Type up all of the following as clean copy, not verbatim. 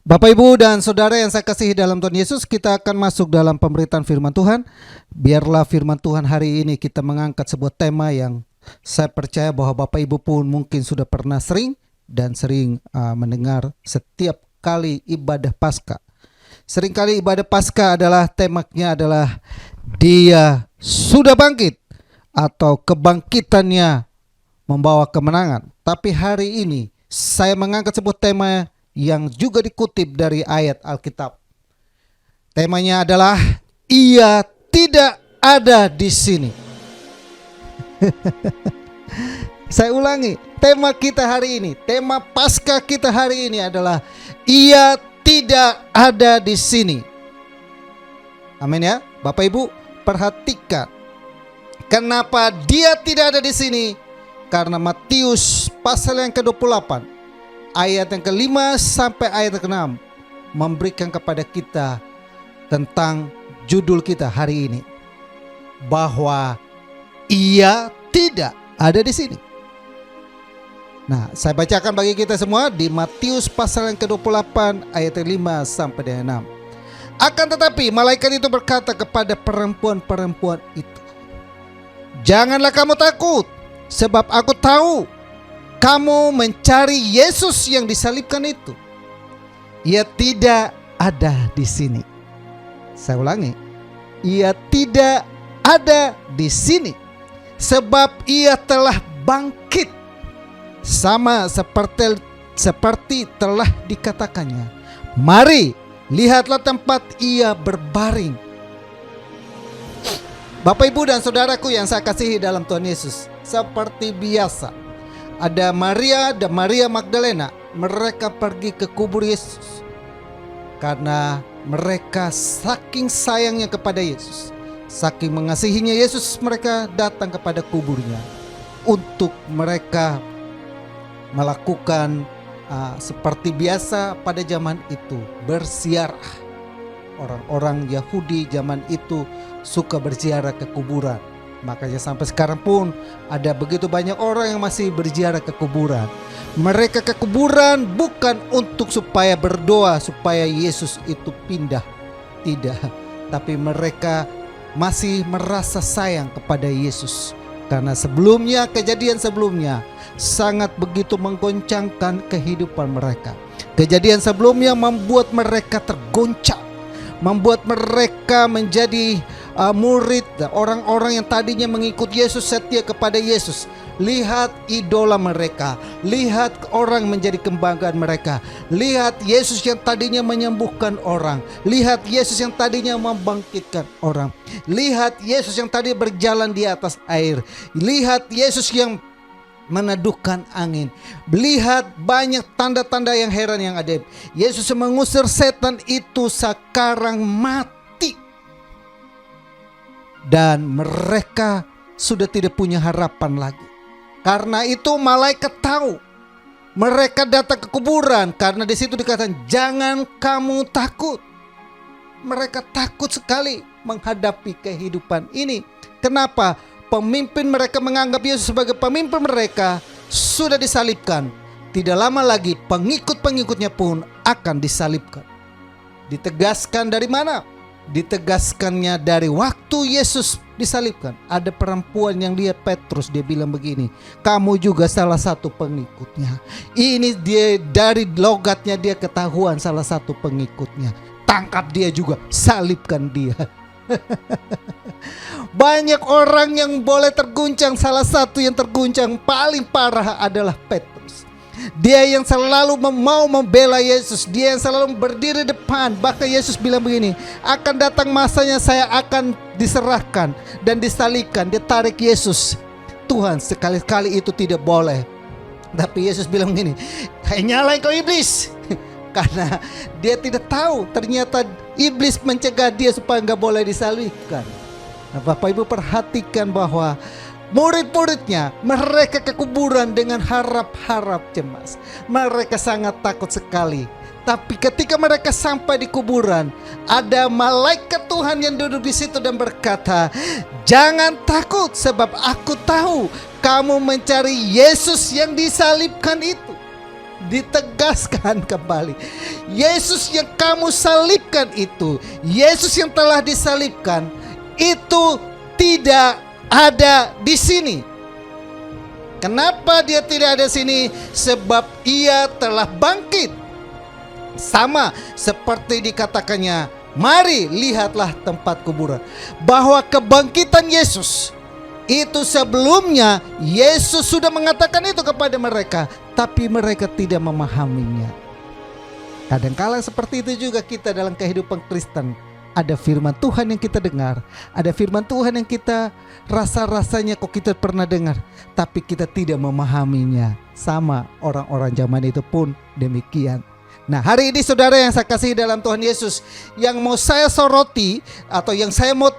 Bapak, Ibu, dan Saudara yang saya kasihi dalam Tuhan Yesus, kita akan masuk dalam pemberitaan firman Tuhan. Biarlah firman Tuhan hari ini kita mengangkat sebuah tema yang saya percaya bahwa Bapak Ibu pun mungkin sudah pernah sering mendengar setiap kali ibadah Paskah. Seringkali ibadah Paskah adalah temanya adalah Dia sudah bangkit atau kebangkitannya membawa kemenangan. Tapi hari ini saya mengangkat sebuah tema yang juga dikutip dari ayat Alkitab. Temanya adalah Ia tidak ada di sini. Saya ulangi, tema kita hari ini, tema Paskah kita hari ini adalah Ia tidak ada di sini. Amin ya. Bapak Ibu, perhatikan kenapa Dia tidak ada di sini. Karena Matius pasal yang ke-28 ayat yang ke-5 sampai ayat yang ke-6 memberikan kepada kita tentang judul kita hari ini, bahwa Ia tidak ada di sini. Nah, saya bacakan bagi kita semua di Matius pasal yang ke-28 ayat yang 5 sampai dengan 6. Akan tetapi malaikat itu berkata kepada perempuan-perempuan itu, "Janganlah kamu takut, sebab aku tahu kamu mencari Yesus yang disalibkan itu. Ia tidak ada di sini." Saya ulangi, Ia tidak ada di sini, sebab Ia telah bangkit, sama seperti telah dikatakannya. Mari, lihatlah tempat Ia berbaring. Bapak, Ibu, dan Saudaraku yang saya kasihi dalam Tuhan Yesus, seperti biasa ada Maria dan Maria Magdalena. Mereka pergi ke kubur Yesus karena mereka saking sayangnya kepada Yesus, saking mengasihinya Yesus, mereka datang kepada kuburnya untuk mereka melakukan seperti biasa pada zaman itu, berziarah. Orang-orang Yahudi zaman itu suka berziarah ke kuburan. Makanya sampai sekarang pun ada begitu banyak orang yang masih berziarah ke kuburan. Mereka ke kuburan bukan untuk supaya berdoa supaya Yesus itu pindah, tidak. Tapi mereka masih merasa sayang kepada Yesus. Karena sebelumnya, kejadian sebelumnya sangat begitu menggoncangkan kehidupan mereka. Kejadian sebelumnya membuat mereka tergoncang, membuat mereka menjadi murid, orang-orang yang tadinya mengikut Yesus, setia kepada Yesus. Lihat idola mereka, lihat orang menjadi kebanggaan mereka, lihat Yesus yang tadinya menyembuhkan orang, lihat Yesus yang tadinya membangkitkan orang, lihat Yesus yang tadi berjalan di atas air, lihat Yesus yang meneduhkan angin, lihat banyak tanda-tanda yang heran yang ajaib. Yesus yang mengusir setan itu sekarang mati, dan mereka sudah tidak punya harapan lagi. Karena itu malaikat tahu. Mereka datang ke kuburan karena di situ dikatakan jangan kamu takut. Mereka takut sekali menghadapi kehidupan ini. Kenapa? Pemimpin mereka menganggap Yesus sebagai pemimpin mereka sudah disalibkan. Tidak lama lagi pengikut-pengikutnya pun akan disalibkan. Ditegaskan dari mana? Ditegaskannya dari waktu Yesus disalibkan. Ada perempuan yang lihat Petrus, dia bilang begini, "Kamu juga salah satu pengikutnya." Ini dia, dari logatnya dia ketahuan salah satu pengikutnya. Tangkap dia juga, salibkan dia. Banyak orang yang boleh terguncang. Salah satu yang terguncang paling parah adalah Petrus. Dia yang selalu mau membela Yesus, dia yang selalu berdiri depan. Bahkan Yesus bilang begini, akan datang masanya saya akan diserahkan dan disalibkan. Dia tarik Yesus. Tuhan, sekali-kali itu tidak boleh. Tapi Yesus bilang begini, "Hai, nyalain kau iblis." Karena dia tidak tahu ternyata iblis mencegah dia supaya nggak boleh disalibkan. Nah, Bapak Ibu perhatikan bahwa murid-muridnya, mereka ke kuburan dengan harap-harap cemas. Mereka sangat takut sekali. Tapi ketika mereka sampai di kuburan, ada malaikat Tuhan yang duduk di situ dan berkata, "Jangan takut, sebab aku tahu kamu mencari Yesus yang disalibkan itu." ditegaskan kembali. Yesus yang kamu salibkan itu, Yesus yang telah disalibkan itu tidak ada di sini. Kenapa dia tidak ada di sini? Sebab ia telah bangkit. Sama seperti dikatakannya, mari lihatlah tempat kuburan. Bahwa kebangkitan Yesus itu sebelumnya Yesus sudah mengatakan itu kepada mereka, tapi mereka tidak memahaminya. Kadang-kala seperti itu juga kita dalam kehidupan Kristen. Ada firman Tuhan yang kita dengar, ada firman Tuhan yang kita rasa-rasanya kok kita pernah dengar, tapi kita tidak memahaminya. Sama orang-orang zaman itu pun demikian. Nah, hari ini saudara yang saya kasihi dalam Tuhan Yesus, yang mau saya soroti atau yang saya mau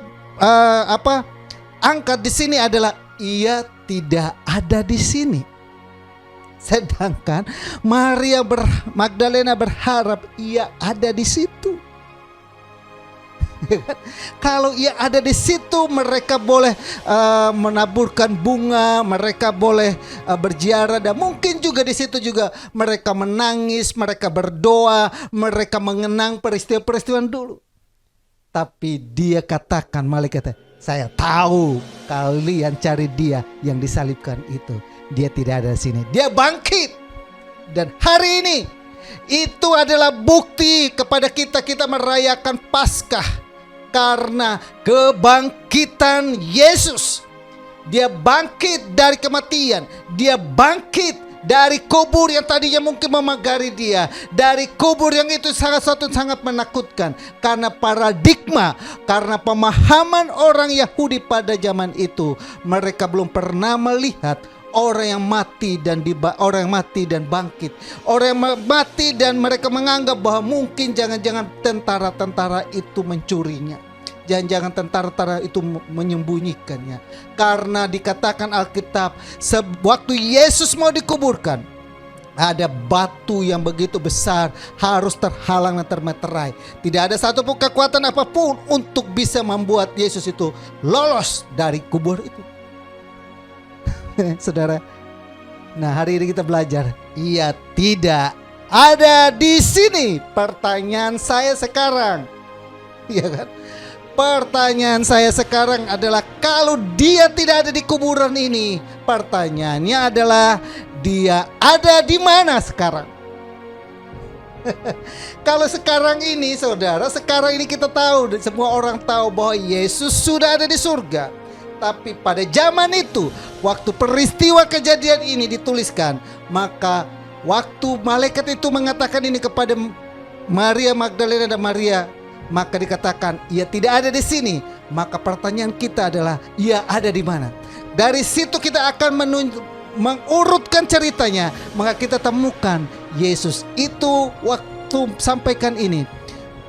angkat di sini adalah ia tidak ada di sini. Sedangkan Maria Magdalena berharap ia ada di situ. Kalau ia ada di situ, mereka boleh menaburkan bunga, mereka boleh berziarah, dan mungkin juga di situ juga mereka menangis, mereka berdoa, mereka mengenang peristiwa-peristiwa dulu. Tapi dia katakan, malaikatnya, saya tahu kalian cari dia yang disalibkan itu. Dia tidak ada di sini. Dia bangkit. Dan hari ini itu adalah bukti kepada kita merayakan Paskah. Karena kebangkitan Yesus. Dia bangkit dari kematian. Dia bangkit dari kubur yang tadinya mungkin memagari dia. Dari kubur yang itu sangat menakutkan. Karena paradigma, karena pemahaman orang Yahudi pada zaman itu, mereka belum pernah melihat orang yang mati dan bangkit. Orang yang mati dan mereka menganggap bahwa mungkin jangan-jangan tentara-tentara itu mencurinya. Jangan-jangan tentara-tentara itu menyembunyikannya. Karena dikatakan Alkitab, sewaktu Yesus mau dikuburkan, ada batu yang begitu besar harus terhalang dan termeterai. Tidak ada satupun kekuatan apapun untuk bisa membuat Yesus itu lolos dari kubur itu. Saudara, nah hari ini kita belajar, ia tidak ada di sini. Pertanyaan saya sekarang, ya kan? Pertanyaan saya sekarang adalah, kalau dia tidak ada di kuburan ini, pertanyaannya adalah dia ada di mana sekarang? Kalau sekarang ini, saudara, sekarang ini kita tahu, semua orang tahu bahwa Yesus sudah ada di surga. Tapi pada zaman itu, waktu peristiwa kejadian ini dituliskan, maka waktu malaikat itu mengatakan ini kepada Maria Magdalena dan Maria, maka dikatakan ia tidak ada di sini. Maka pertanyaan kita adalah, ia ada di mana? Dari situ kita akan mengurutkan ceritanya, maka kita temukan Yesus itu waktu sampaikan ini,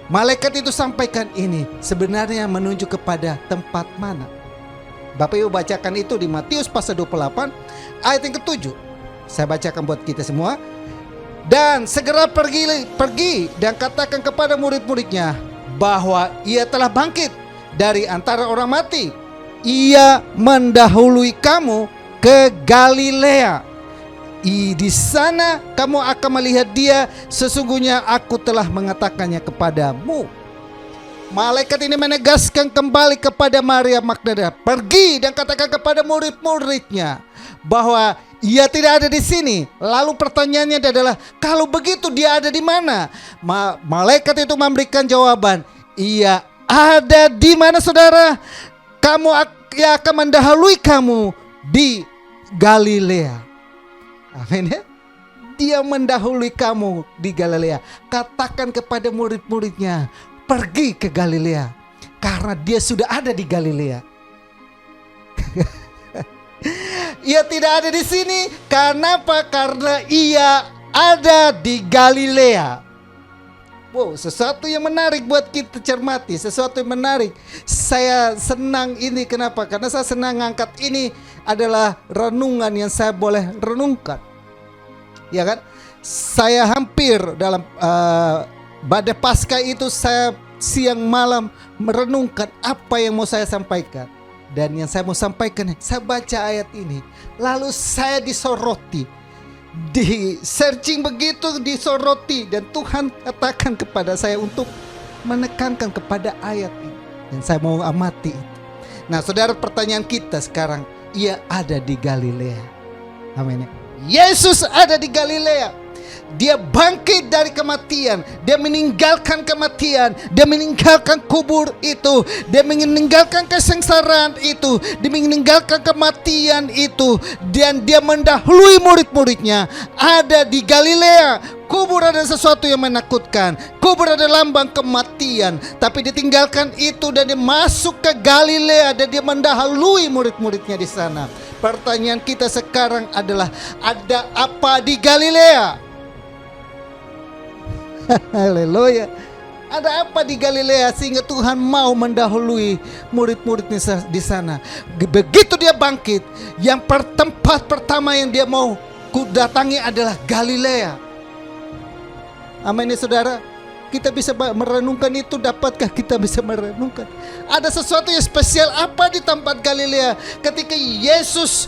malaikat itu sampaikan ini, sebenarnya menunjuk kepada tempat mana? Bapak Ibu bacakan itu di Matius pasal 28 ayat yang ke-7. Saya bacakan buat kita semua. Dan segera pergi dan katakan kepada murid-muridnya bahwa ia telah bangkit dari antara orang mati. Ia mendahului kamu ke Galilea. Di sana kamu akan melihat dia. Sesungguhnya aku telah mengatakannya kepadamu. Malaikat ini menegaskan kembali kepada Maria Magdalena, pergi dan katakan kepada murid-muridnya bahwa ia tidak ada di sini. Lalu pertanyaannya adalah, kalau begitu dia ada di mana? Malaikat itu memberikan jawaban, ia ada di mana, saudara? Ia akan mendahului kamu di Galilea. Amin ya. Dia mendahului kamu di Galilea. Katakan kepada murid-muridnya, pergi ke Galilea, karena dia sudah ada di Galilea. Ia tidak ada di sini. Karena apa? Karena ia ada di Galilea. Wow, sesuatu yang menarik buat kita cermati, sesuatu yang menarik. Saya senang ini, kenapa? Karena saya senang ngangkat ini adalah renungan yang saya boleh renungkan. Ya kan? Saya hampir dalam Badai Paskah itu saya siang malam merenungkan apa yang mau saya sampaikan. Dan yang saya mau sampaikan, saya baca ayat ini, lalu saya disoroti. di searching begitu, disoroti, dan Tuhan katakan kepada saya untuk menekankan kepada ayat ini, dan saya mau amati itu. Nah saudara, pertanyaan kita sekarang, ia ada di Galilea. Amin. Yesus ada di Galilea. Dia bangkit dari kematian. Dia meninggalkan kematian. Dia meninggalkan kubur itu. Dia meninggalkan kesengsaraan itu. Dia meninggalkan kematian itu. Dan dia mendahului murid-muridnya. Ada di Galilea. Kubur ada sesuatu yang menakutkan. Kubur ada lambang kematian. Tapi ditinggalkan itu dan dia masuk ke Galilea. Dan dia mendahului murid-muridnya di sana. Pertanyaan kita sekarang adalah, ada apa di Galilea? Haleluya. Ada apa di Galilea sehingga Tuhan mau mendahului murid-muridnya di sana? Begitu dia bangkit, yang tempat pertama yang dia mau datangi adalah Galilea. Amin ya saudara. Kita bisa merenungkan itu. Dapatkah kita bisa merenungkan? Ada sesuatu yang spesial apa di tempat Galilea ketika Yesus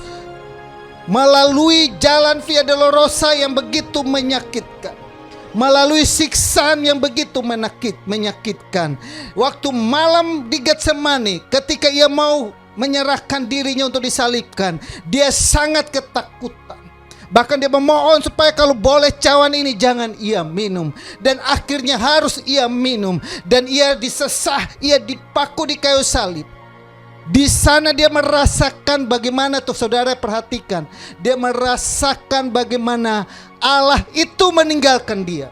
melalui jalan Via Dolorosa yang begitu menyakitkan, melalui siksaan yang begitu menyakitkan. Waktu malam di Getsemani, ketika ia mau menyerahkan dirinya untuk disalibkan, dia sangat ketakutan. Bahkan dia memohon supaya kalau boleh cawan ini jangan ia minum. Dan akhirnya harus ia minum. Dan ia disesah, ia dipaku di kayu salib. Di sana dia merasakan bagaimana tuh, saudara perhatikan. Dia merasakan bagaimana Allah itu meninggalkan dia.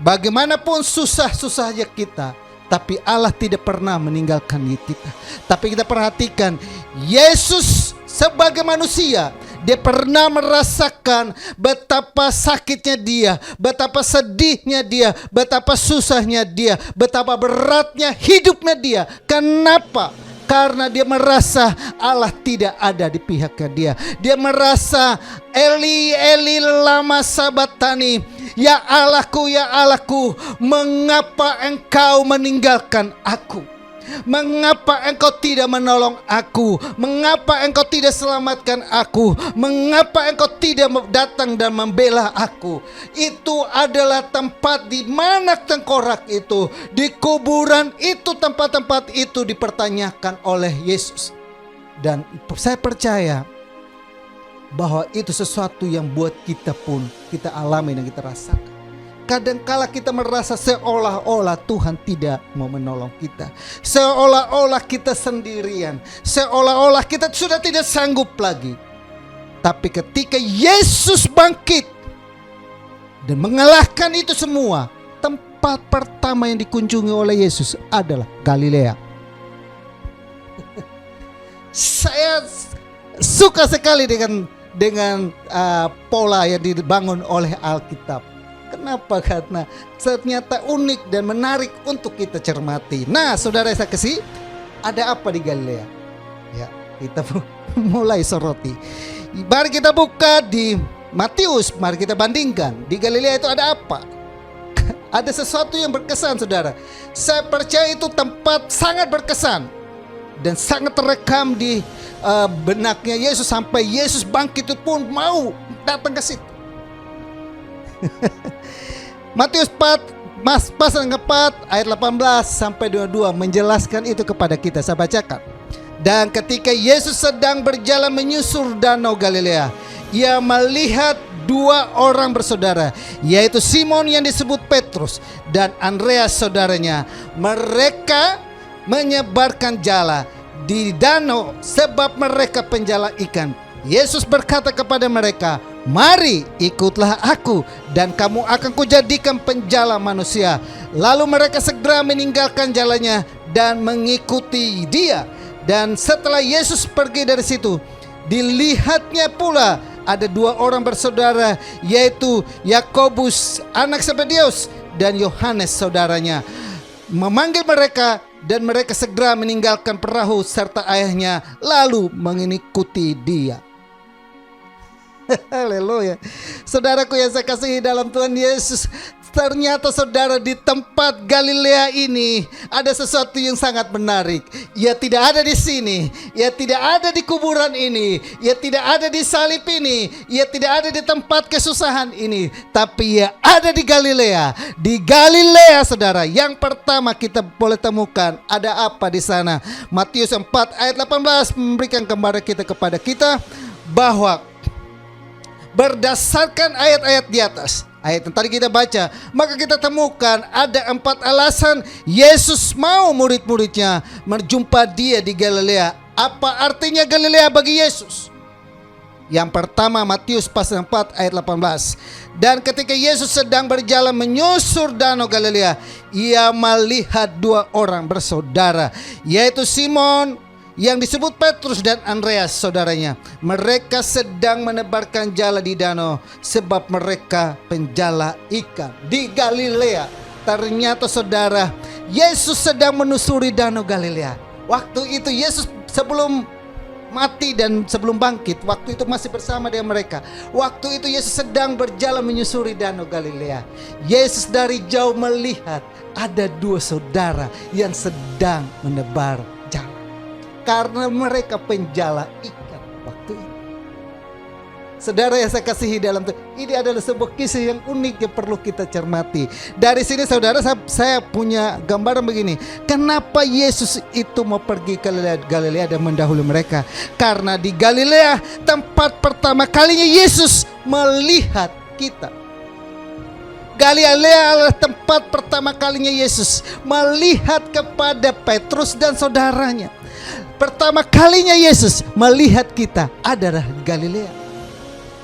Bagaimanapun susah-susahnya kita, tapi Allah tidak pernah meninggalkan kita. Tapi kita perhatikan, Yesus sebagai manusia, dia pernah merasakan betapa sakitnya dia, betapa sedihnya dia, betapa susahnya dia, betapa beratnya hidupnya dia. Kenapa? Karena dia merasa Allah tidak ada di pihaknya dia. Dia merasa, Eli, Eli lama sabatani, ya Allahku, mengapa engkau meninggalkan aku? Mengapa engkau tidak menolong aku? Mengapa engkau tidak selamatkan aku? Mengapa engkau tidak datang dan membela aku? Itu adalah tempat di mana tengkorak itu, di kuburan itu, tempat-tempat itu dipertanyakan oleh Yesus. Dan saya percaya bahwa itu sesuatu yang buat kita pun kita alami dan kita rasakan. Kadangkala kita merasa seolah-olah Tuhan tidak mau menolong kita, seolah-olah kita sendirian, seolah-olah kita sudah tidak sanggup lagi. Tapi ketika Yesus bangkit dan mengalahkan itu semua, tempat pertama yang dikunjungi oleh Yesus adalah Galilea. Saya suka sekali dengan pola yang dibangun oleh Alkitab. Kenapa? Karena ternyata unik dan menarik untuk kita cermati. Nah, saudara saya kasih, ada apa di Galilea? Ya, kita mulai soroti. Mari kita buka di Matius, mari kita bandingkan. Di Galilea itu ada apa? Ada sesuatu yang berkesan, saudara. Saya percaya itu tempat sangat berkesan dan sangat terekam di benaknya Yesus sampai Yesus bangkit itu pun mau datang ke situ. Matius 4 pasal 4 ayat 18 sampai 22 menjelaskan itu kepada kita. Saya bacakan. Dan ketika Yesus sedang berjalan menyusur danau Galilea, ia melihat dua orang bersaudara, yaitu Simon yang disebut Petrus dan Andreas saudaranya. Mereka menyebarkan jala di danau sebab mereka penjala ikan. Yesus berkata kepada mereka, "Mari ikutlah aku dan kamu akan kujadikan penjala manusia." Lalu mereka segera meninggalkan jalannya dan mengikuti dia. Dan setelah Yesus pergi dari situ, dilihatnya pula ada dua orang bersaudara, yaitu Yakobus anak Zebedeus dan Yohanes saudaranya. Memanggil mereka dan mereka segera meninggalkan perahu serta ayahnya lalu mengikuti dia. Haleluya. Saudaraku yang saya kasihi dalam Tuhan Yesus, Ternyata saudara, di tempat Galilea ini ada sesuatu yang sangat menarik. Ia tidak ada di sini, ia tidak ada di kuburan ini, ia tidak ada di salib ini, ia tidak ada di tempat kesusahan ini, tapi ia ada di Galilea. Di Galilea saudara, yang pertama kita boleh temukan ada apa di sana. Matius 4 ayat 18 memberikan gambaran kepada kita bahwa berdasarkan ayat-ayat di atas, ayat yang tadi kita baca, maka kita temukan ada 4 alasan Yesus mau murid-muridnya menjumpa dia di Galilea. Apa artinya Galilea bagi Yesus? Yang pertama, Matius pasal 4 ayat 18. Dan ketika Yesus sedang berjalan menyusur danau Galilea, ia melihat 2 orang bersaudara, yaitu Simon yang disebut Petrus dan Andreas saudaranya. Mereka sedang menebarkan jala di danau, sebab mereka penjala ikan. Di Galilea. Ternyata saudara, Yesus sedang menusuri danau Galilea. Waktu itu Yesus sebelum mati dan sebelum bangkit, waktu itu masih bersama dengan mereka. Waktu itu Yesus sedang berjalan menyusuri danau Galilea. Yesus dari jauh melihat ada 2 saudara yang sedang menebar jala, karena mereka penjala ikan waktu itu. Saudara yang saya kasihi dalam Tuhan, ini adalah sebuah kisah yang unik yang perlu kita cermati. Dari sini saudara, saya punya gambaran begini. Kenapa Yesus itu mau pergi ke Galilea dan mendahului mereka? Karena di Galilea tempat pertama kalinya Yesus melihat kita. Galilea adalah tempat pertama kalinya Yesus melihat kepada Petrus dan saudaranya. Pertama kalinya Yesus melihat kita adalah di Galilea.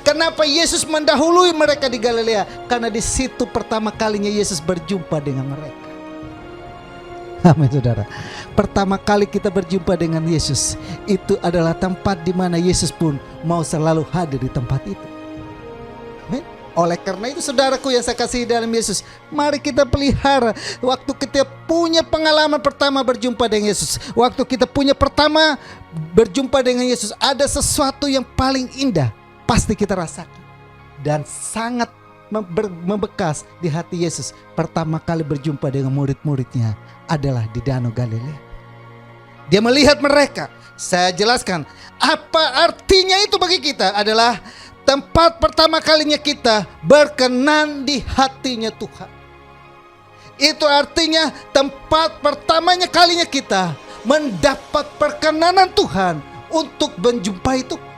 Kenapa Yesus mendahului mereka di Galilea? Karena di situ pertama kalinya Yesus berjumpa dengan mereka. Amin saudara. Pertama kali kita berjumpa dengan Yesus, itu adalah tempat di mana Yesus pun mau selalu hadir di tempat itu. Amin. Oleh karena itu saudaraku yang saya kasih dalam Yesus, mari kita pelihara. Waktu kita punya pengalaman pertama berjumpa dengan Yesus, waktu kita punya pertama berjumpa dengan Yesus, ada sesuatu yang paling indah pasti kita rasakan dan sangat membekas di hati Yesus. Pertama kali berjumpa dengan murid-muridnya adalah di Danau Galilea. Dia melihat mereka. Saya jelaskan apa artinya itu bagi kita. Adalah tempat pertama kalinya kita berkenan di hatinya Tuhan. Itu artinya tempat pertamanya kalinya kita mendapat perkenanan Tuhan untuk menjumpai Tuhan.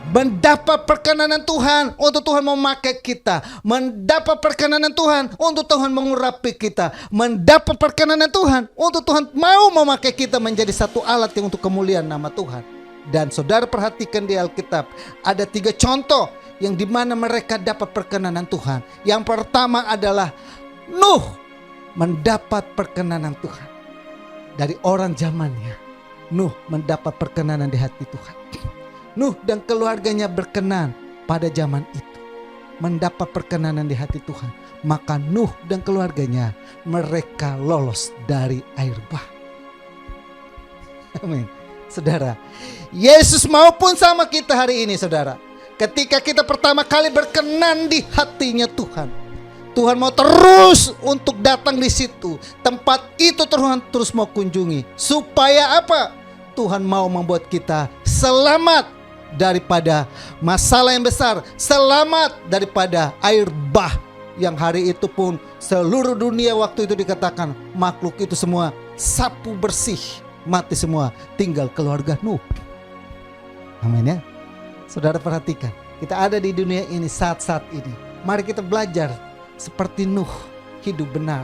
Mendapat perkenanan Tuhan untuk Tuhan memakai kita. Mendapat perkenanan Tuhan untuk Tuhan mengurapi kita. Mendapat perkenanan Tuhan untuk Tuhan mau memakai kita menjadi satu alat yang untuk kemuliaan nama Tuhan. Dan saudara perhatikan di Alkitab, ada 3 contoh yang dimana mereka dapat perkenanan Tuhan. Yang pertama adalah Nuh mendapat perkenanan Tuhan. Dari orang zamannya, Nuh mendapat perkenanan di hati Tuhan. Nuh dan keluarganya berkenan pada zaman itu, mendapat perkenanan di hati Tuhan. Maka Nuh dan keluarganya mereka lolos dari air bah. Amin. Saudara, Yesus maupun sama kita hari ini saudara. Ketika kita pertama kali berkenan di hatinya Tuhan, Tuhan mau terus untuk datang di situ. Tempat itu Tuhan terus mau kunjungi. Supaya apa? Tuhan mau membuat kita selamat daripada masalah yang besar, selamat daripada air bah yang hari itu pun seluruh dunia waktu itu dikatakan makhluk itu semua sapu bersih, mati semua, tinggal keluarga Nuh. Amin ya. Saudara perhatikan, kita ada di dunia ini saat-saat ini. Mari kita belajar seperti Nuh hidup benar,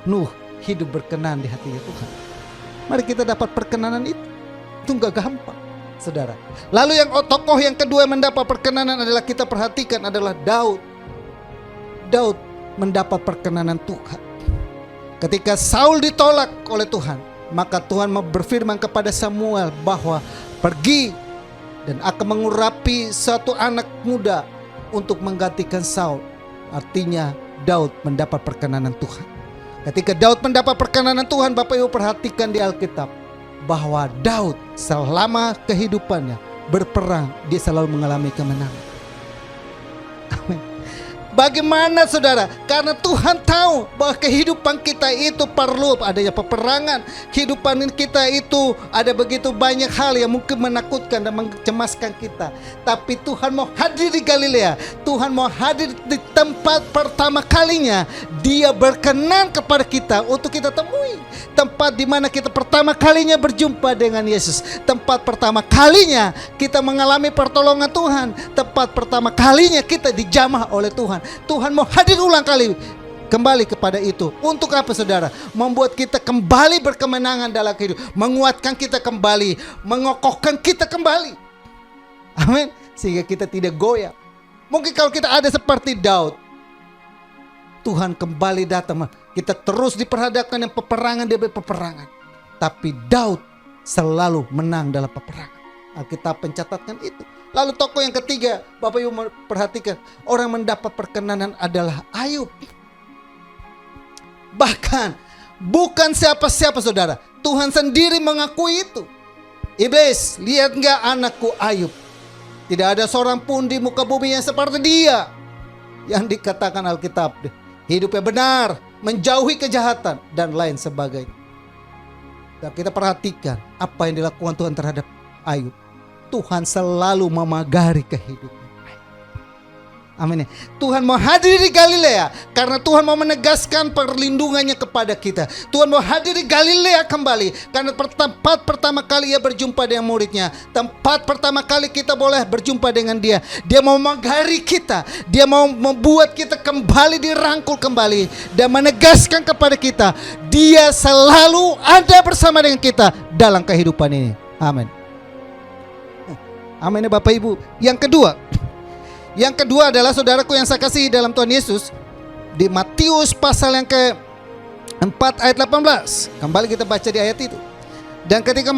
Nuh hidup berkenan di hatinya Tuhan. Mari kita dapat perkenanan itu. Itu gak gampang saudara. Lalu yang tokoh yang kedua mendapat perkenanan adalah, kita perhatikan, adalah Daud. Daud mendapat perkenanan Tuhan. Ketika Saul ditolak oleh Tuhan, maka Tuhan berfirman kepada Samuel bahwa pergi dan akan mengurapi satu anak muda untuk menggantikan Saul. Artinya Daud mendapat perkenanan Tuhan. Ketika Daud mendapat perkenanan Tuhan, Bapak Ibu perhatikan di Alkitab bahwa Daud selama kehidupannya berperang, dia selalu mengalami kemenangan. Amin. Bagaimana saudara? Karena Tuhan tahu bahwa kehidupan kita itu perlu adanya peperangan. Kehidupan kita itu ada begitu banyak hal yang mungkin menakutkan dan mencemaskan kita. Tapi Tuhan mau hadir di Galilea. Tuhan mau hadir di tempat pertama kalinya Dia berkenan kepada kita untuk kita temui. Tempat di mana kita pertama kalinya berjumpa dengan Yesus. Tempat pertama kalinya kita mengalami pertolongan Tuhan. Tempat pertama kalinya kita dijamah oleh Tuhan. Tuhan mau hadir ulang kembali kepada itu. Untuk apa saudara? Membuat kita kembali berkemenangan dalam kehidupan, menguatkan kita kembali, mengokohkan kita kembali. Amin. Sehingga kita tidak goyah. Mungkin kalau kita ada seperti Daud, Tuhan kembali datang, kita terus diperhadapkan dengan peperangan demi peperangan. Tapi Daud selalu menang dalam peperangan. Alkitab mencatatkan itu. Lalu tokoh yang ketiga, Bapak Ibu perhatikan, orang mendapat perkenanan adalah Ayub. Bahkan bukan siapa-siapa saudara, Tuhan sendiri mengakui itu. Iblis, lihat gak anakku Ayub? Tidak ada seorang pun di muka bumi yang seperti dia. Yang dikatakan Alkitab, hidupnya benar, menjauhi kejahatan dan lain sebagainya. Dan kita perhatikan apa yang dilakukan Tuhan terhadap Ayub. Tuhan selalu memagari kehidupan. Amin. Tuhan mau hadir di Galilea karena Tuhan mau menegaskan perlindungannya kepada kita. Tuhan mau hadir di Galilea kembali karena tempat pertama kali Ia berjumpa dengan muridnya. Tempat pertama kali kita boleh berjumpa dengan Dia. Dia mau memagari kita. Dia mau membuat kita kembali dirangkul kembali dan menegaskan kepada kita, Dia selalu ada bersama dengan kita dalam kehidupan ini. Amin. Amin ya Bapak Ibu. Yang kedua adalah saudaraku yang saya kasihi dalam Tuhan Yesus, di Matius pasal yang ke-4 ayat 18. Kembali kita baca di ayat itu. Dan ketika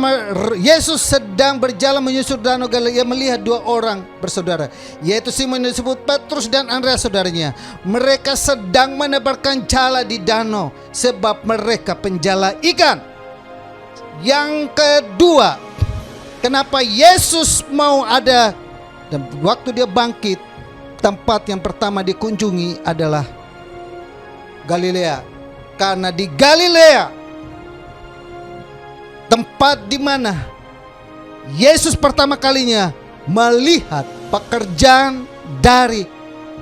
Yesus sedang berjalan menyusur danau Galilea, ia melihat dua orang bersaudara, yaitu Simon yang disebut Petrus dan Andreas saudaranya. Mereka sedang menebarkan jala di danau, sebab mereka penjala ikan. Yang kedua, kenapa Yesus mau ada dan waktu Dia bangkit, tempat yang pertama dikunjungi adalah Galilea. Karena di Galilea, tempat di mana Yesus pertama kalinya melihat pekerjaan dari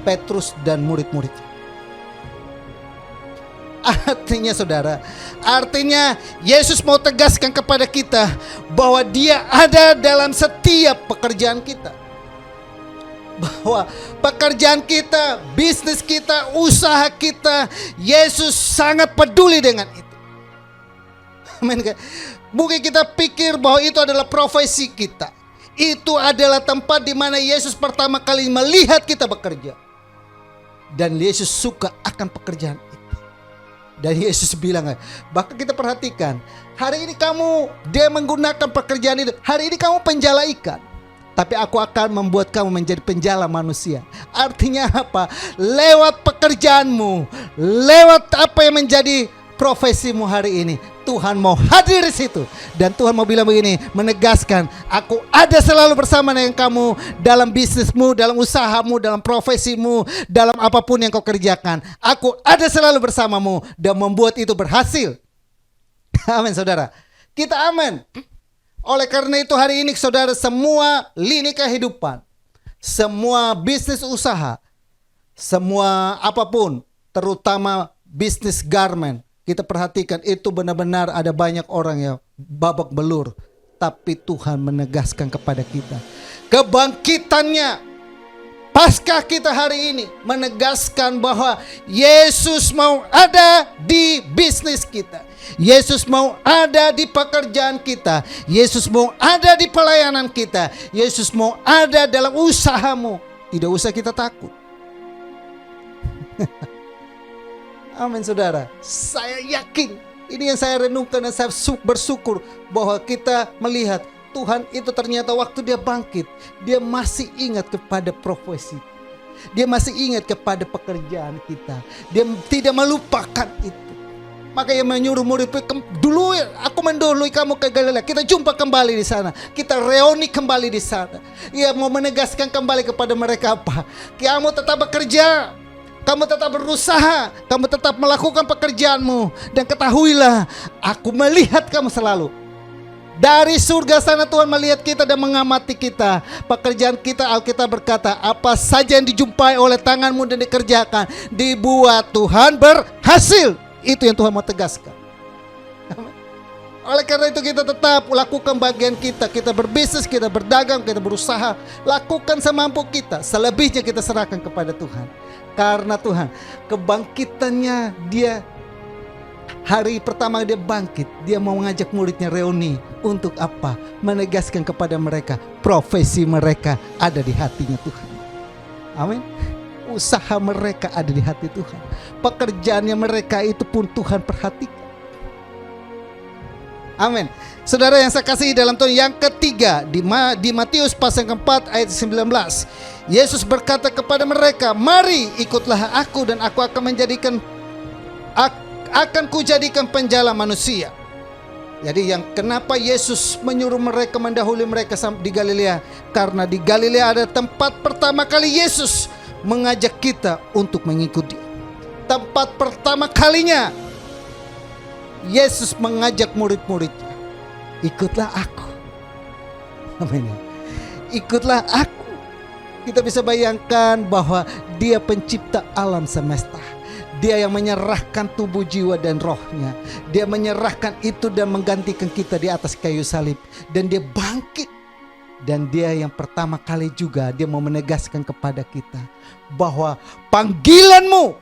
Petrus dan murid-muridnya. Artinya saudara, Yesus mau tegaskan kepada kita bahwa Dia ada dalam setiap pekerjaan kita. Bahwa pekerjaan kita, bisnis kita, usaha kita, Yesus sangat peduli dengan itu. Amin. Mungkin kita pikir bahwa itu adalah profesi kita. Itu adalah tempat di mana Yesus pertama kali melihat kita bekerja. Dan Yesus suka akan pekerjaan itu. Dan Yesus bilang, bahkan kita perhatikan, hari ini dia menggunakan pekerjaan itu. Hari ini kamu penjala ikan, tapi aku akan membuat kamu menjadi penjala manusia. Artinya apa? Lewat pekerjaanmu, lewat apa yang menjadi profesimu hari ini, Tuhan mau hadir di situ. Dan Tuhan mau bilang begini, menegaskan, aku ada selalu bersama dengan kamu dalam bisnismu, dalam usahamu, dalam profesimu, dalam apapun yang kau kerjakan. Aku ada selalu bersamamu dan membuat itu berhasil. Amin saudara. Kita amin. Oleh karena itu hari ini saudara, semua lini kehidupan, semua bisnis usaha, semua apapun, terutama bisnis garment, kita perhatikan itu benar-benar ada banyak orang yang babak belur. Tapi Tuhan menegaskan kepada kita kebangkitannya pasca kita hari ini, menegaskan bahwa Yesus mau ada di bisnis kita, Yesus mau ada di pekerjaan kita, Yesus mau ada di pelayanan kita, Yesus mau ada dalam usahamu. Tidak usah kita takut. Amin saudara. Saya yakin, ini yang saya renungkan dan saya bersyukur bahwa kita melihat Tuhan itu ternyata waktu Dia bangkit, Dia masih ingat kepada profesi, Dia masih ingat kepada pekerjaan kita. Dia tidak melupakan itu. Maka Ia menyuruh murid, dulu aku mendahului kamu ke Galilea, kita jumpa kembali di sana, kita reuni kembali di sana. Ia mau menegaskan kembali kepada mereka apa? Kamu tetap bekerja, Kamu tetap berusaha, kamu tetap melakukan pekerjaanmu. Dan ketahuilah, aku melihat kamu selalu. Dari surga sana Tuhan melihat kita dan mengamati kita. Pekerjaan kita, Alkitab berkata, apa saja yang dijumpai oleh tanganmu dan dikerjakan, dibuat Tuhan berhasil. Itu yang Tuhan mau tegaskan. Oleh karena itu kita tetap lakukan bagian kita. Kita berbisnis, kita berdagang, kita berusaha. Lakukan semampu kita. Selebihnya kita serahkan kepada Tuhan. Karena Tuhan, kebangkitannya dia, hari pertama dia bangkit, dia mau mengajak muridnya reuni. Untuk apa? Menegaskan kepada mereka, profesi mereka ada di hatinya Tuhan. Amin. Usaha mereka ada di hati Tuhan. Pekerjaannya mereka itu pun Tuhan perhatikan. Amin. Saudara yang saya kasihi dalam Tuhan, yang ketiga di Matius pasal keempat ayat 19, Yesus berkata kepada mereka, mari ikutlah aku dan aku akan kujadikan penjala manusia. Jadi yang kenapa Yesus menyuruh mereka mendahului mereka di Galilea, karena di Galilea ada tempat pertama kali Yesus mengajak kita untuk mengikuti. Tempat pertama kalinya Yesus mengajak murid-muridnya, ikutlah aku. Amin. Ikutlah aku. Kita bisa bayangkan bahwa dia pencipta alam semesta. Dia yang menyerahkan tubuh, jiwa dan rohnya. Dia menyerahkan itu dan menggantikan kita di atas kayu salib. Dan dia bangkit. Dan dia yang pertama kali juga dia mau menegaskan kepada kita bahwa panggilanmu,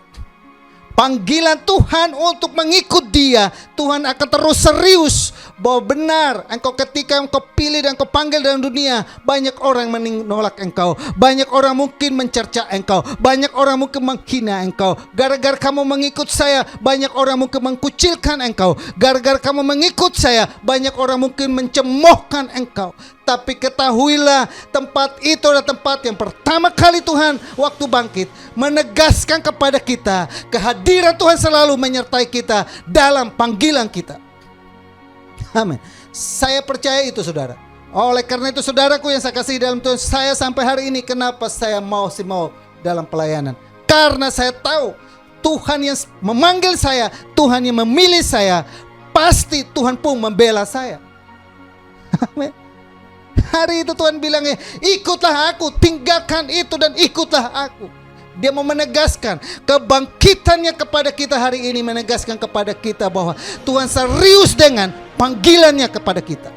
panggilan Tuhan untuk mengikut dia, Tuhan akan terus serius bahwa benar engkau ketika engkau pilih dan engkau panggil dalam dunia, banyak orang menolak engkau, banyak orang mungkin mencerca engkau, banyak orang mungkin menghina engkau. Gara-gara kamu mengikut saya, banyak orang mungkin mengkucilkan engkau. Gara-gara kamu mengikut saya, banyak orang mungkin mencemoohkan engkau. Tapi ketahuilah, tempat itu adalah tempat yang pertama kali Tuhan waktu bangkit menegaskan kepada kita, kehadiran Tuhan selalu menyertai kita dalam panggilan kita. Amin. Saya percaya itu saudara. Oleh karena itu saudaraku yang saya kasih dalam Tuhan, saya sampai hari ini kenapa saya mau dalam pelayanan? Karena saya tahu Tuhan yang memanggil saya, Tuhan yang memilih saya, pasti Tuhan pun membela saya. Amin. Hari itu Tuhan bilangnya, ikutlah aku, tinggalkan itu dan ikutlah aku. Dia mau menegaskan kebangkitannya kepada kita hari ini, menegaskan kepada kita bahwa Tuhan serius dengan panggilannya kepada kita.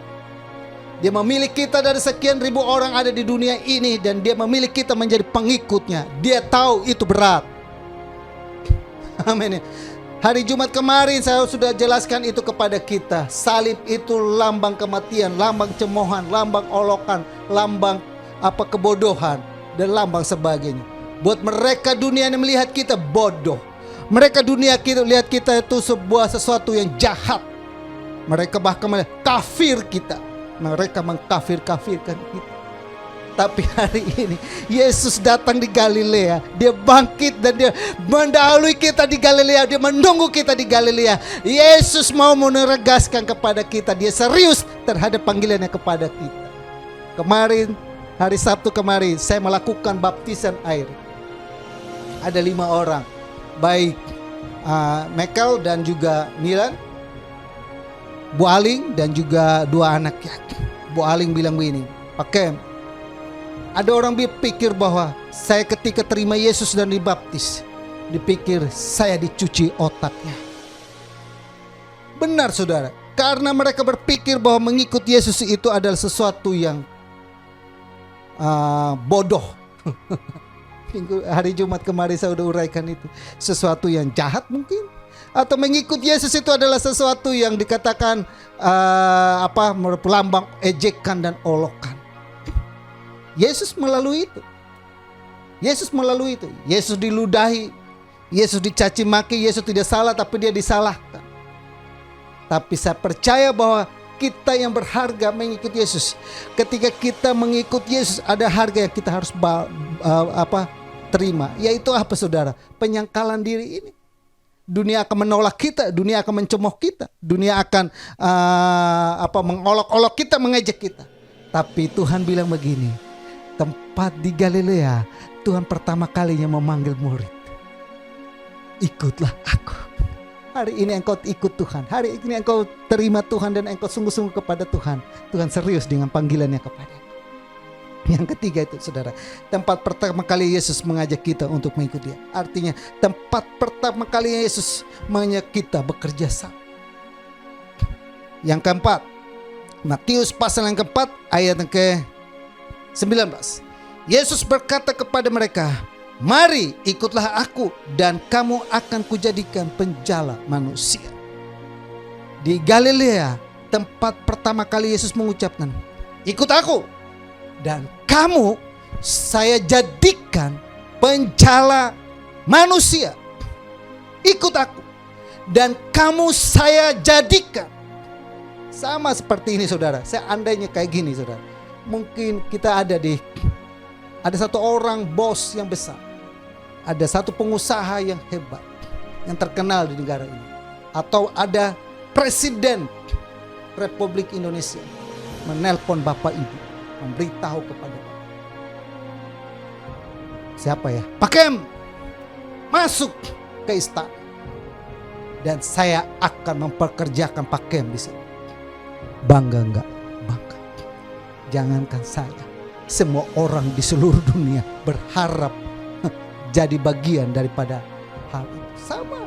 Dia memilih kita dari sekian ribu orang ada di dunia ini, dan dia memilih kita menjadi pengikutnya. Dia tahu itu berat. Amin. Hari Jumat kemarin saya sudah jelaskan itu kepada kita. Salib itu lambang kematian, lambang cemoohan, lambang olokan, lambang kebodohan, dan lambang sebagainya. Buat mereka dunia yang melihat kita bodoh. Mereka dunia kita lihat kita itu sesuatu yang jahat. Mereka bahkan melihat kafir kita. Mereka mengkafir-kafirkan kita. Tapi hari ini Yesus datang di Galilea. Dia bangkit dan dia mendahului kita di Galilea. Dia menunggu kita di Galilea. Yesus mau menegaskan kepada kita, dia serius terhadap panggilannya kepada kita. Kemarin, hari Sabtu kemarin, saya melakukan baptisan air. Ada 5 orang, baik Michael dan juga Milan, Bu Aling dan juga 2 anaknya. Bu Aling bilang begini, Pak, ada orang berpikir bahwa saya ketika terima Yesus dan dibaptis, dipikir saya dicuci otaknya. Benar saudara, karena mereka berpikir bahwa mengikut Yesus itu adalah sesuatu yang bodoh. Hari Jumat kemarin saya sudah uraikan itu. Sesuatu yang jahat mungkin. Atau mengikut Yesus itu adalah sesuatu yang dikatakan lambang ejekan dan olokan. Yesus melalui itu. Yesus diludahi, Yesus dicaci maki, Yesus tidak salah tapi dia disalahkan. Tapi saya percaya bahwa kita yang berharga mengikut Yesus. Ketika kita mengikut Yesus, ada harga yang kita harus terima. Yaitu apa saudara? Penyangkalan diri ini. Dunia akan menolak kita, dunia akan mencemooh kita, dunia akan mengolok-olok kita, mengejek kita. Tapi Tuhan bilang begini, tempat di Galilea Tuhan pertama kalinya memanggil murid. ikutlah aku. Hari ini engkau ikut Tuhan. Hari ini engkau terima Tuhan dan engkau sungguh-sungguh kepada Tuhan. Tuhan serius dengan panggilannya kepada. Yang ketiga itu saudara, tempat pertama kali Yesus mengajak kita untuk mengikuti Dia. Artinya tempat pertama kali Yesus mengajak kita bekerja sama. Yang keempat, Matius pasal yang keempat ayat yang ke-19. Yesus berkata kepada mereka, mari ikutlah aku dan kamu akan kujadikan penjala manusia. Di Galilea, tempat pertama kali Yesus mengucapkan, ikut aku dan kamu saya jadikan penjala manusia. Ikut aku dan kamu saya jadikan. Sama seperti ini saudara. Seandainya kayak gini saudara, mungkin kita ada satu orang bos yang besar, ada satu pengusaha yang hebat, yang terkenal di negara ini, atau ada Presiden Republik Indonesia menelpon Bapak Ibu, memberitahu kepada Bapak, siapa ya? Pak Kem masuk ke istana dan saya akan memperkerjakan Pak Kem di sini. Bangga enggak? Bangga. Jangankan saya, semua orang di seluruh dunia berharap jadi bagian daripada hal itu. Sama,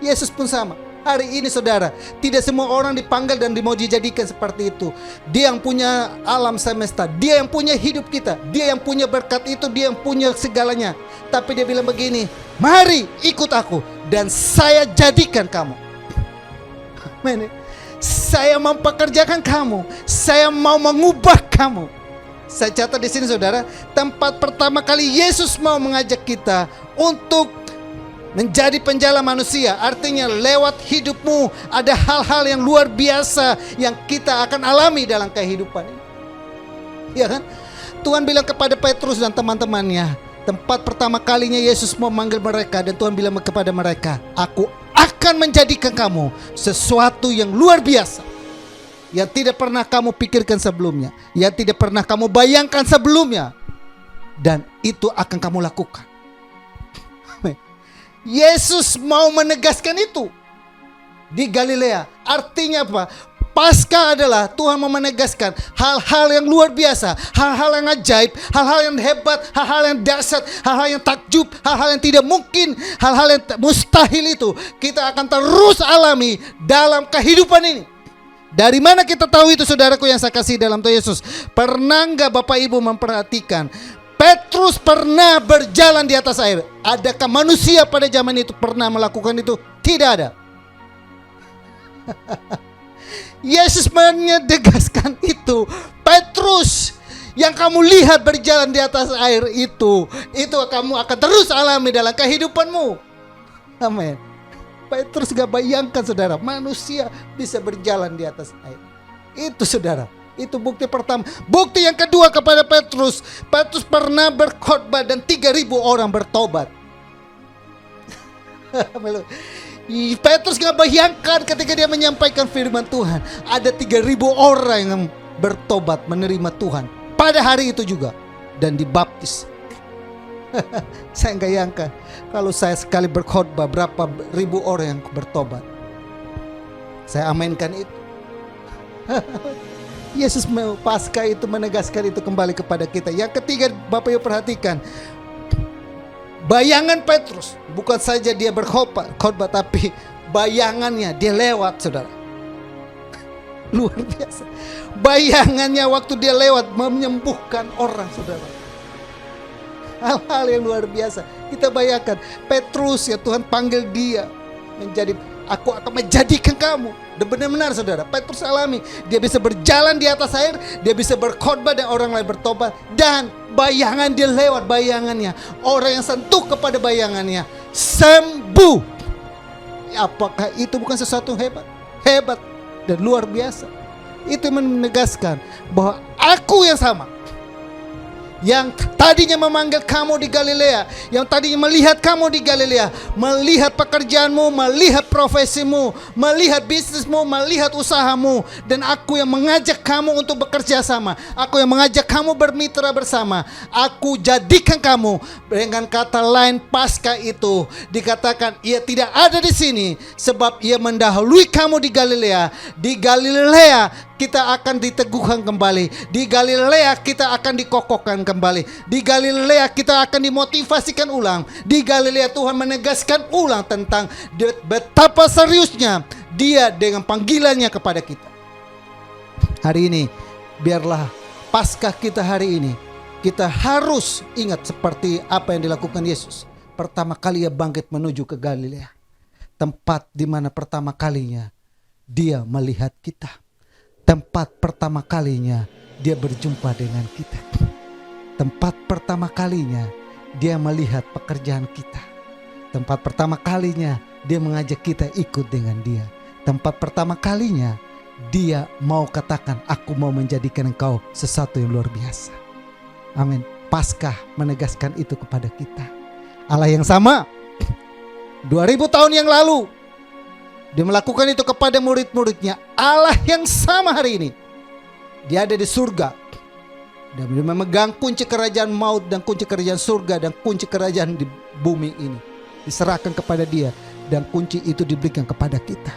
Yesus pun sama. Hari ini saudara, tidak semua orang dipanggil dan mau dijadikan seperti itu. Dia yang punya alam semesta, dia yang punya hidup kita, dia yang punya berkat itu, dia yang punya segalanya. Tapi dia bilang begini, mari ikut aku dan saya jadikan kamu. Amin. Saya mempekerjakan kamu, saya mau mengubah kamu. Saya catat di sini saudara, tempat pertama kali Yesus mau mengajak kita untuk menjadi penjala manusia. Artinya lewat hidupmu ada hal-hal yang luar biasa yang kita akan alami dalam kehidupan ini. Ya kan? Tuhan bilang kepada Petrus dan teman-temannya, tempat pertama kalinya Yesus mau memanggil mereka, dan Tuhan bilang kepada mereka, aku akan menjadikan kamu sesuatu yang luar biasa, yang tidak pernah kamu pikirkan sebelumnya, yang tidak pernah kamu bayangkan sebelumnya, dan itu akan kamu lakukan. Yesus mau menegaskan itu di Galilea. Artinya apa? Paskah adalah Tuhan mau menegaskan hal-hal yang luar biasa, hal-hal yang ajaib, hal-hal yang hebat, hal-hal yang dahsyat, hal-hal yang takjub, hal-hal yang tidak mungkin, hal-hal yang mustahil itu kita akan terus alami dalam kehidupan ini. Dari mana kita tahu itu saudaraku yang saya kasih dalam Tuhan Yesus? Pernah enggak Bapak Ibu memperhatikan Petrus pernah berjalan di atas air? Adakah manusia pada zaman itu pernah melakukan itu? Tidak ada. Yesus menegaskan itu. Petrus, yang kamu lihat berjalan di atas air itu kamu akan terus alami dalam kehidupanmu. Amin. Petrus gak bayangkan saudara, manusia bisa berjalan di atas air. Itu saudara, itu bukti pertama. Bukti yang kedua kepada Petrus, Petrus pernah berkhotbah dan 3.000 orang bertobat. Petrus gak bayangkan ketika dia menyampaikan firman Tuhan, ada 3.000 orang yang bertobat menerima Tuhan pada hari itu juga dan dibaptis. Saya gak nyangka kalau saya sekali berkhotbah berapa ribu orang yang bertobat. Saya aminkan itu. Yesus Paskah itu menegaskan itu kembali kepada kita. Yang ketiga, Bapak Ibu perhatikan, bayangan Petrus bukan saja dia berkhotbah, tapi bayangannya dia lewat saudara. Luar biasa. Bayangannya waktu dia lewat menyembuhkan orang saudara. Hal-hal yang luar biasa. Kita bayangkan Petrus, ya Tuhan panggil dia menjadi, aku akan menjadikan kamu. Dan benar-benar saudara, Petrus alami, dia bisa berjalan di atas air, dia bisa berkhotbah dan orang lain bertobat, dan bayangan dia lewat bayangannya, orang yang sentuh kepada bayangannya sembuh. Apakah itu bukan sesuatu hebat? Hebat dan luar biasa. Itu menegaskan bahwa aku yang sama, yang tadinya memanggil kamu di Galilea, yang tadinya melihat kamu di Galilea, melihat pekerjaanmu, melihat profesimu, melihat bisnismu, melihat usahamu, dan aku yang mengajak kamu untuk bekerja sama, aku yang mengajak kamu bermitra bersama. Aku jadikan kamu, dengan kata lain pasca itu dikatakan ia tidak ada di sini sebab ia mendahului kamu di Galilea. Di Galilea kita akan diteguhkan kembali. Di Galilea kita akan dikokohkan kembali. Di Galilea kita akan dimotivasikan ulang. Di Galilea Tuhan menegaskan ulang tentang betapa seriusnya Dia dengan panggilannya kepada kita. Hari ini biarlah Paskah kita hari ini, kita harus ingat seperti apa yang dilakukan Yesus. Pertama kali Ia bangkit menuju ke Galilea, tempat di mana pertama kalinya Dia melihat kita. Tempat pertama kalinya Dia berjumpa dengan kita. Tempat pertama kalinya Dia melihat pekerjaan kita. Tempat pertama kalinya Dia mengajak kita ikut dengan Dia. Tempat pertama kalinya Dia mau katakan, aku mau menjadikan engkau sesuatu yang luar biasa. Amin. Paskah menegaskan itu kepada kita. Allah yang sama 2000 tahun yang lalu Dia melakukan itu kepada murid-muridnya. Allah yang sama hari ini, Dia ada di surga dan Dia memegang kunci kerajaan maut dan kunci kerajaan surga dan kunci kerajaan di bumi ini. Diserahkan kepada Dia dan kunci itu diberikan kepada kita.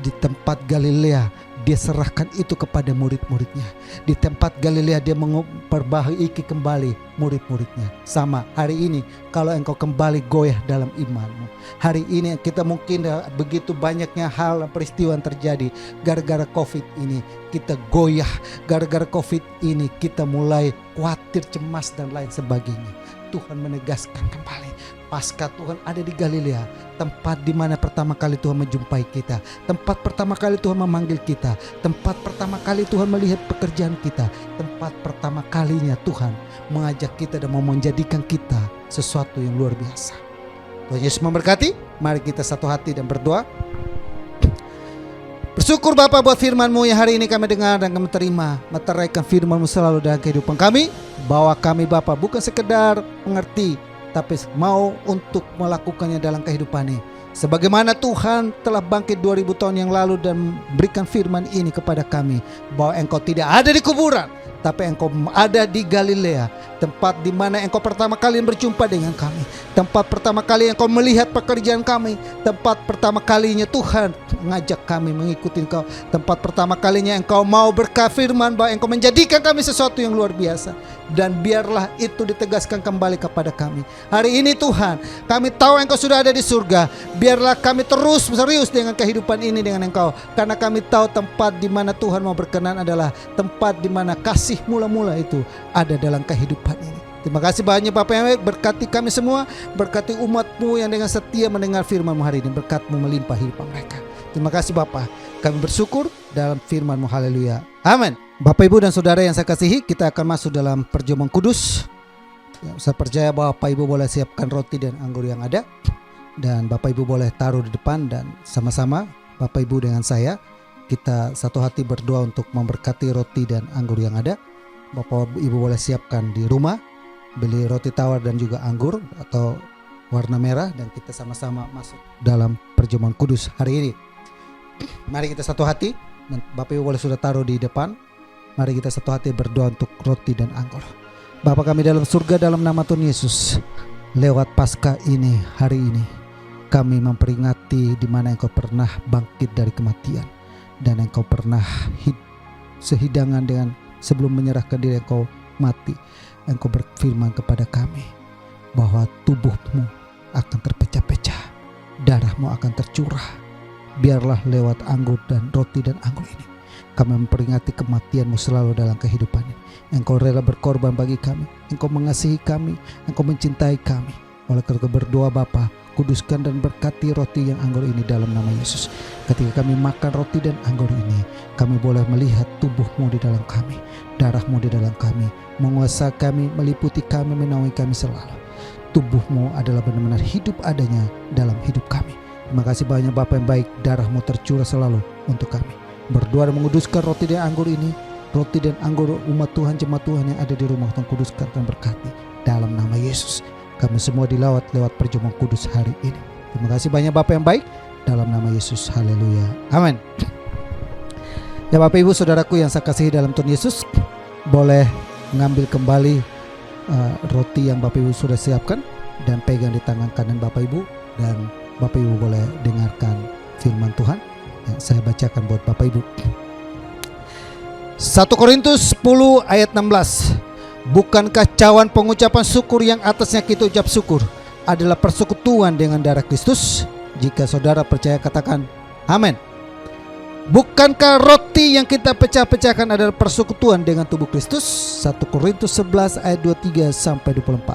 Di tempat Galilea Dia serahkan itu kepada murid-muridnya. Di tempat Galilea Dia memperbaiki kembali murid-muridnya. Sama hari ini, kalau engkau kembali goyah dalam imanmu. Hari ini kita mungkin begitu banyaknya hal peristiwa yang terjadi. Gara-gara COVID ini kita goyah. Gara-gara COVID ini kita mulai khawatir, cemas dan lain sebagainya. Tuhan menegaskan kembali, Paskah Tuhan ada di Galilea, tempat di mana pertama kali Tuhan menjumpai kita, tempat pertama kali Tuhan memanggil kita, tempat pertama kali Tuhan melihat pekerjaan kita, tempat pertama kalinya Tuhan mengajak kita dan mau menjadikan kita sesuatu yang luar biasa. Tuhan Yesus memberkati. Mari kita satu hati dan berdoa. Bersyukur Bapa buat firman-Mu yang hari ini kami dengar dan kami terima. Meteraikan firman-Mu selalu dalam kehidupan kami. Bawa kami Bapa bukan sekedar mengerti, tapi mau untuk melakukannya dalam kehidupan ini. Sebagaimana Tuhan telah bangkit 2000 tahun yang lalu dan berikan firman ini kepada kami, bahwa Engkau tidak ada di kuburan, tapi Engkau ada di Galilea, tempat di mana Engkau pertama kali berjumpa dengan kami, tempat pertama kali Engkau melihat pekerjaan kami, tempat pertama kalinya Tuhan mengajak kami mengikuti Engkau, tempat pertama kalinya Engkau mau berkah firman bahwa Engkau menjadikan kami sesuatu yang luar biasa. Dan biarlah itu ditegaskan kembali kepada kami. Hari ini Tuhan, kami tahu Engkau sudah ada di surga. Biarlah kami terus serius dengan kehidupan ini dengan Engkau, karena kami tahu tempat di mana Tuhan mau berkenan adalah tempat di mana kasih mula-mula itu ada dalam kehidupan ini. Terima kasih banyak Bapak yang baik. Berkati kami semua, berkati umat-Mu yang dengan setia mendengar firman-Mu hari ini. Berkat-Mu melimpah hidup mereka. Terima kasih Bapak. Kami bersyukur dalam firman-Mu. Haleluya. Amin. Bapak Ibu dan Saudara yang saya kasihi, kita akan masuk dalam perjamuan kudus. Saya percaya bahwa Bapak Ibu boleh siapkan roti dan anggur yang ada, dan Bapak Ibu boleh taruh di depan, dan sama-sama Bapak Ibu dengan saya kita satu hati berdoa untuk memberkati roti dan anggur yang ada. Bapak Ibu boleh siapkan di rumah, beli roti tawar dan juga anggur atau warna merah, dan kita sama-sama masuk dalam perjamuan kudus hari ini. Mari kita satu hati, dan Bapak Ibu boleh sudah taruh di depan. Mari kita satu hati berdoa untuk roti dan anggur. Bapa kami dalam surga, dalam nama Tuhan Yesus, lewat Paskah ini, hari ini kami memperingati di mana Engkau pernah bangkit dari kematian, dan Engkau pernah sehidangan dengan sebelum menyerahkan diri Engkau mati. Engkau berfirman kepada kami bahwa tubuh-Mu akan terpecah-pecah, darah-Mu akan tercurah. Biarlah lewat anggur dan roti dan anggur ini kami memperingati kematian-Mu selalu dalam kehidupan ini. Engkau rela berkorban bagi kami, Engkau mengasihi kami, Engkau mencintai kami. Oleh karena berdoa Bapa, kuduskan dan berkati roti yang anggur ini dalam nama Yesus. Ketika kami makan roti dan anggur ini, kami boleh melihat tubuh-Mu di dalam kami, darah-Mu di dalam kami, menguasai kami, meliputi kami, menaungi kami selalu. Tubuh-Mu adalah benar-benar hidup adanya dalam hidup kami. Terima kasih banyak Bapa yang baik, darah-Mu tercurah selalu untuk kami. Berdoa dan menguduskan roti dan anggur ini, roti dan anggur umat Tuhan, jemaat Tuhan yang ada di rumah Tuhan kuduskan dan berkati. Dalam nama Yesus, kami semua dilawat lewat perjamuan kudus hari ini. Terima kasih banyak Bapak yang baik. Dalam nama Yesus, haleluya, amin. Ya Bapak Ibu Saudaraku yang saya kasihi dalam Tuhan Yesus, boleh mengambil kembali roti yang Bapak Ibu sudah siapkan dan pegang di tangan kanan Bapak Ibu, dan Bapak Ibu boleh dengarkan firman Tuhan yang saya bacakan buat Bapak Ibu. 1 Korintus 10 ayat 16. Bukankah cawan pengucapan syukur yang atasnya kita ucap syukur adalah persekutuan dengan darah Kristus? Jika saudara percaya katakan amin. Bukankah roti yang kita pecah-pecahkan adalah persekutuan dengan tubuh Kristus? 1 Korintus 11 ayat 23 sampai 24.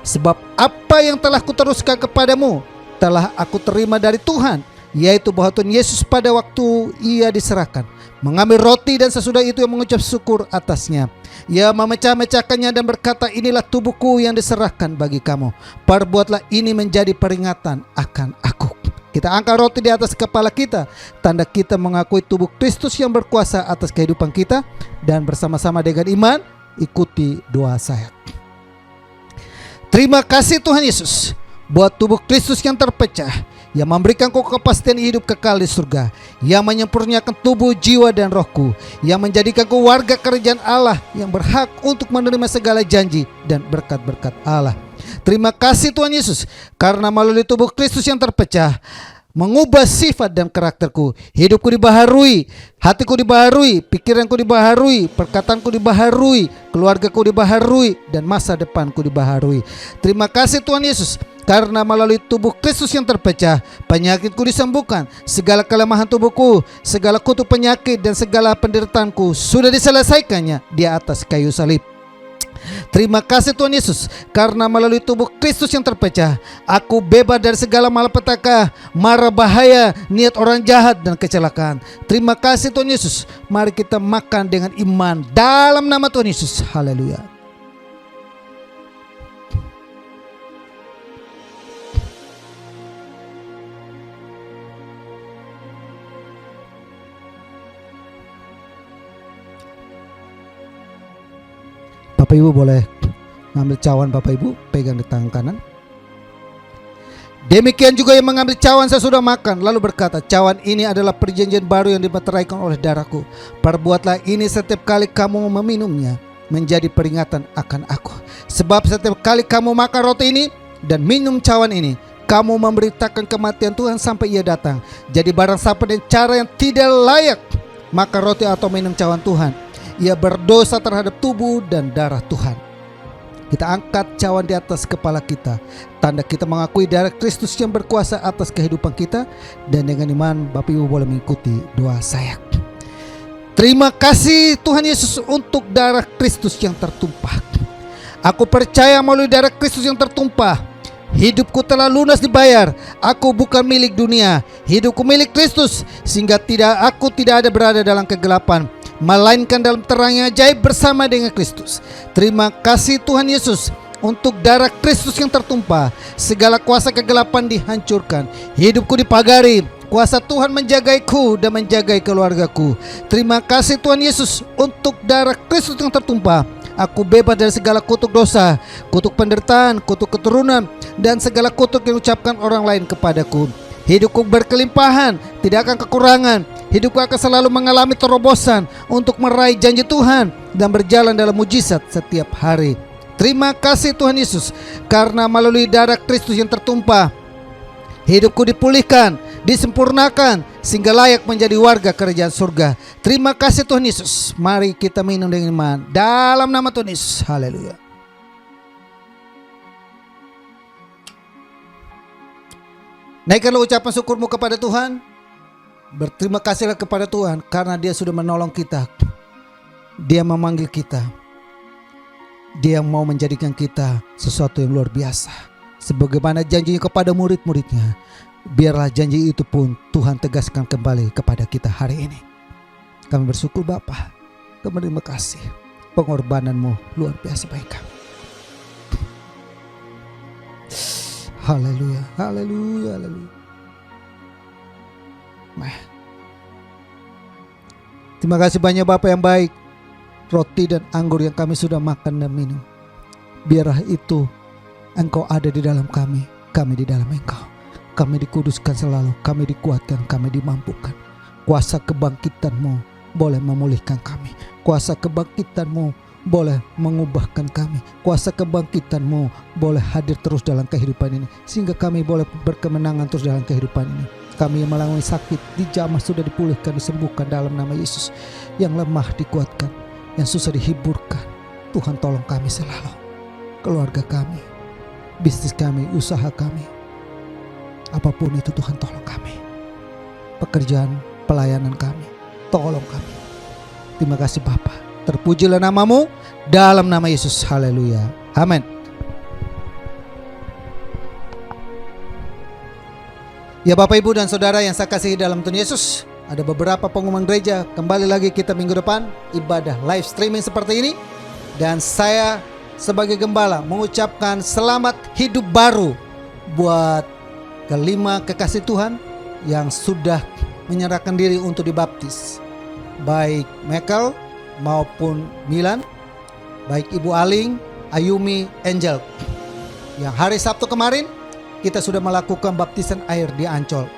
Sebab apa yang telah kuteruskan kepadamu telah aku terima dari Tuhan, yaitu bahwa Tuhan Yesus pada waktu ia diserahkan mengambil roti dan sesudah itu yang mengucap syukur atasnya, ia memecah-mecahkannya dan berkata, inilah tubuhku yang diserahkan bagi kamu. Perbuatlah ini menjadi peringatan akan aku. Kita angkat roti di atas kepala kita, tanda kita mengakui tubuh Kristus yang berkuasa atas kehidupan kita. Dan bersama-sama dengan iman, ikuti doa saya. Terima kasih Tuhan Yesus buat tubuh Kristus yang terpecah, yang memberikan kau kepastian hidup kekal di surga, yang menyempurnakan tubuh, jiwa dan rohku, yang menjadikan kau warga kerajaan Allah yang berhak untuk menerima segala janji dan berkat-berkat Allah. Terima kasih Tuhan Yesus, karena melalui tubuh Kristus yang terpecah mengubah sifat dan karakterku. Hidupku dibaharui, hatiku dibaharui, pikiranku dibaharui, perkataanku dibaharui, keluargaku dibaharui, dan masa depanku dibaharui. Terima kasih Tuhan Yesus, karena melalui tubuh Kristus yang terpecah, penyakitku disembuhkan, segala kelemahan tubuhku, segala kutuk penyakit dan segala penderitaanku sudah diselesaikannya di atas kayu salib. Terima kasih Tuhan Yesus, karena melalui tubuh Kristus yang terpecah, aku bebas dari segala malapetaka, mara bahaya, niat orang jahat dan kecelakaan. Terima kasih Tuhan Yesus. Mari kita makan dengan iman dalam nama Tuhan Yesus. Haleluya. Bapak Ibu boleh mengambil cawan Bapak Ibu, pegang di tangan kanan. Demikian juga yang mengambil cawan sesudah makan, lalu berkata, cawan ini adalah perjanjian baru yang dimeteraikan oleh darahku. Perbuatlah ini setiap kali kamu meminumnya, menjadi peringatan akan aku. Sebab setiap kali kamu makan roti ini dan minum cawan ini, kamu memberitakan kematian Tuhan sampai ia datang. Jadi barang siapa dengan cara yang tidak layak makan roti atau minum cawan Tuhan, ia berdosa terhadap tubuh dan darah Tuhan. Kita angkat cawan di atas kepala kita, tanda kita mengakui darah Kristus yang berkuasa atas kehidupan kita. Dan dengan iman Bapak Ibu boleh mengikuti doa saya. Terima kasih Tuhan Yesus untuk darah Kristus yang tertumpah. Aku percaya melalui darah Kristus yang tertumpah, hidupku telah lunas dibayar. Aku bukan milik dunia, hidupku milik Kristus, sehingga aku tidak ada berada dalam kegelapan, melainkan dalam terang yang ajaib bersama dengan Kristus. Terima kasih Tuhan Yesus untuk darah Kristus yang tertumpah. Segala kuasa kegelapan dihancurkan, hidupku dipagari, kuasa Tuhan menjagaiku dan menjagai keluargaku. Terima kasih Tuhan Yesus untuk darah Kristus yang tertumpah. Aku bebas dari segala kutuk dosa, kutuk penderitaan, kutuk keturunan, dan segala kutuk yang diucapkan orang lain kepadaku. Hidupku berkelimpahan, tidak akan kekurangan. Hidupku akan selalu mengalami terobosan untuk meraih janji Tuhan dan berjalan dalam mujizat setiap hari. Terima kasih Tuhan Yesus, karena melalui darah Kristus yang tertumpah, hidupku dipulihkan, disempurnakan, sehingga layak menjadi warga kerajaan surga. Terima kasih Tuhan Yesus. Mari kita minum dengan iman dalam nama Tuhan Yesus. Haleluya. Naikkanlah ucapan syukurmu kepada Tuhan. Berterima kasihlah kepada Tuhan karena Dia sudah menolong kita. Dia memanggil kita. Dia mau menjadikan kita sesuatu yang luar biasa. Sebagaimana janjinya kepada murid-muridnya, biarlah janji itu pun Tuhan tegaskan kembali kepada kita hari ini. Kami bersyukur Bapa. Kami terima kasih. Pengorbananmu luar biasa baik kami. Haleluya, haleluya, haleluya. Terima kasih banyak Bapak yang baik. roti dan anggur yang kami sudah makan dan minum. Biarlah itu Engkau ada di dalam kami di dalam Engkau. Kami dikuduskan selalu, kami dikuatkan, kami dimampukan. Kuasa kebangkitan-Mu boleh memulihkan kami. Kuasa kebangkitan-Mu boleh mengubahkan kami. Kuasa kebangkitan-Mu boleh hadir terus dalam kehidupan ini, sehingga kami boleh berkemenangan terus dalam kehidupan ini. Kami yang mengalami sakit dijamah sudah dipulihkan, disembuhkan dalam nama Yesus. Yang lemah dikuatkan, yang susah dihiburkan. Tuhan tolong kami selalu. Keluarga kami, bisnis kami, usaha kami, apapun itu Tuhan tolong kami. Pekerjaan, pelayanan kami, tolong kami. Terima kasih Bapa. Terpujilah nama-Mu dalam nama Yesus. Haleluya. Amin. Ya Bapak Ibu dan Saudara yang saya kasihi dalam Tuhan Yesus, ada beberapa pengumuman gereja. Kembali lagi kita minggu depan ibadah live streaming seperti ini. Dan saya sebagai gembala mengucapkan selamat hidup baru buat kelima kekasih Tuhan yang sudah menyerahkan diri untuk dibaptis. Baik Michael maupun Milan, baik Ibu Aling, Ayumi, Angel. Yang hari Sabtu kemarin kita sudah melakukan baptisan air di Ancol.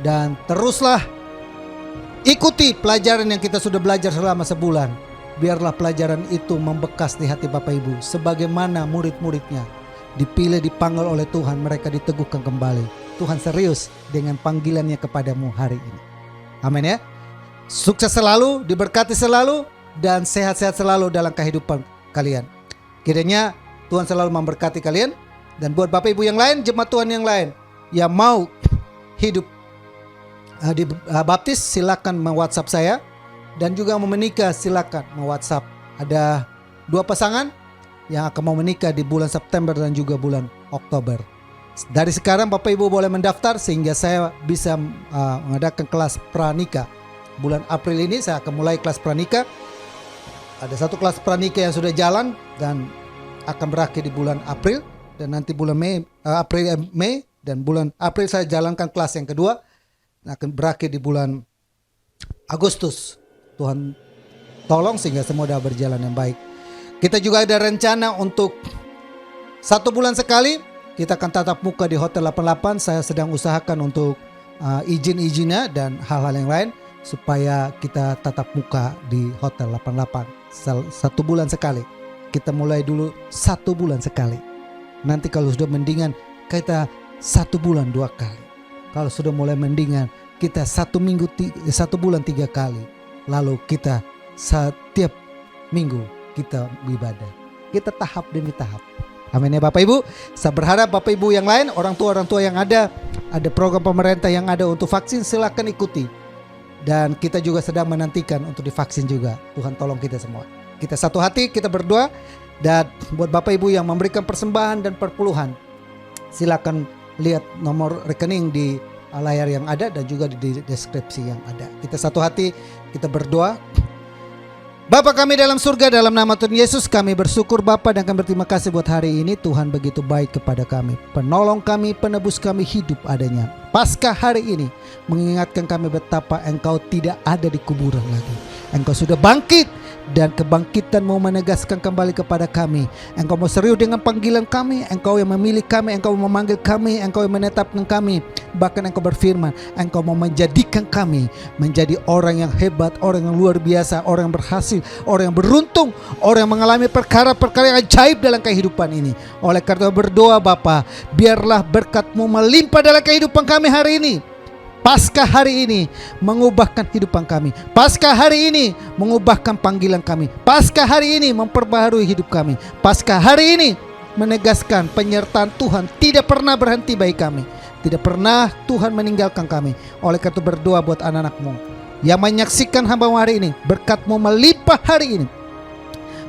Dan teruslah ikuti pelajaran yang kita sudah belajar selama sebulan. Biarlah pelajaran itu membekas di hati Bapak Ibu. Sebagaimana murid-muridnya dipilih, dipanggil oleh Tuhan, mereka diteguhkan kembali. Tuhan serius dengan panggilannya kepadamu hari ini. Amin ya. Sukses selalu, diberkati selalu, dan sehat-sehat selalu dalam kehidupan kalian. Kiranya Tuhan selalu memberkati kalian. Dan buat Bapak Ibu yang lain, jemaat Tuhan yang lain yang mau hidup dibaptis, silakan me-WhatsApp saya. Dan juga mau menikah silakan me-WhatsApp. Ada 2 pasangan yang akan mau menikah di bulan September dan juga bulan Oktober. Dari sekarang Bapak Ibu boleh mendaftar sehingga saya bisa mengadakan kelas pranikah. Bulan April ini saya akan mulai kelas pranikah. Ada 1 kelas pranikah yang sudah jalan dan akan berakhir di bulan April. Dan nanti bulan Mei dan bulan April saya jalankan kelas yang kedua. Akan berakhir di bulan Agustus. Tuhan tolong sehingga semua sudah berjalan yang baik. Kita juga ada rencana untuk 1 bulan sekali kita akan tatap muka di Hotel 88. Saya sedang usahakan untuk izin-izinnya dan hal-hal yang lain supaya kita tatap muka di Hotel 88 1 bulan sekali. Kita mulai dulu 1 bulan sekali. Nanti kalau sudah mendingan kita 1 bulan 2 kali. Kalau sudah mulai mendingan kita 1 bulan 3 kali. Lalu kita setiap minggu kita beribadah. Kita tahap demi tahap. Amin ya Bapak Ibu. Saya berharap Bapak Ibu yang lain, orang tua yang ada program pemerintah yang ada untuk vaksin, silakan ikuti. Dan kita juga sedang menantikan untuk divaksin juga. Tuhan tolong kita semua. Kita satu hati, kita berdoa. Dan buat Bapak Ibu yang memberikan persembahan dan perpuluhan, silakan lihat nomor rekening di layar yang ada dan juga di deskripsi yang ada. Kita satu hati, kita berdoa. Bapa kami dalam surga, dalam nama Tuhan Yesus kami bersyukur Bapa dan kami berterima kasih buat hari ini. Tuhan begitu baik kepada kami, penolong kami, penebus kami hidup adanya. Pasca hari ini mengingatkan kami betapa Engkau tidak ada di kuburan lagi. Engkau sudah bangkit dan kebangkitan mau menegaskan kembali kepada kami. Engkau mau serius dengan panggilan kami. Engkau yang memilih kami, Engkau yang memanggil kami, Engkau yang menetapkan kami. Bahkan Engkau berfirman, Engkau mau menjadikan kami menjadi orang yang hebat, orang yang luar biasa, orang yang berhasil, orang yang beruntung, orang yang mengalami perkara-perkara yang ajaib dalam kehidupan ini. Oleh karena berdoa Bapa, biarlah berkat-Mu melimpah dalam kehidupan kami hari ini. Pasca hari ini mengubahkan kehidupan kami. Pasca hari ini mengubahkan panggilan kami. Pasca hari ini memperbaharui hidup kami. Pasca hari ini menegaskan penyertaan Tuhan tidak pernah berhenti bagi kami. Tidak pernah Tuhan meninggalkan kami. Oleh karena itu berdoa buat anak-anak-Mu yang menyaksikan hamba-Mu hari ini. Berkat-Mu melimpah hari ini.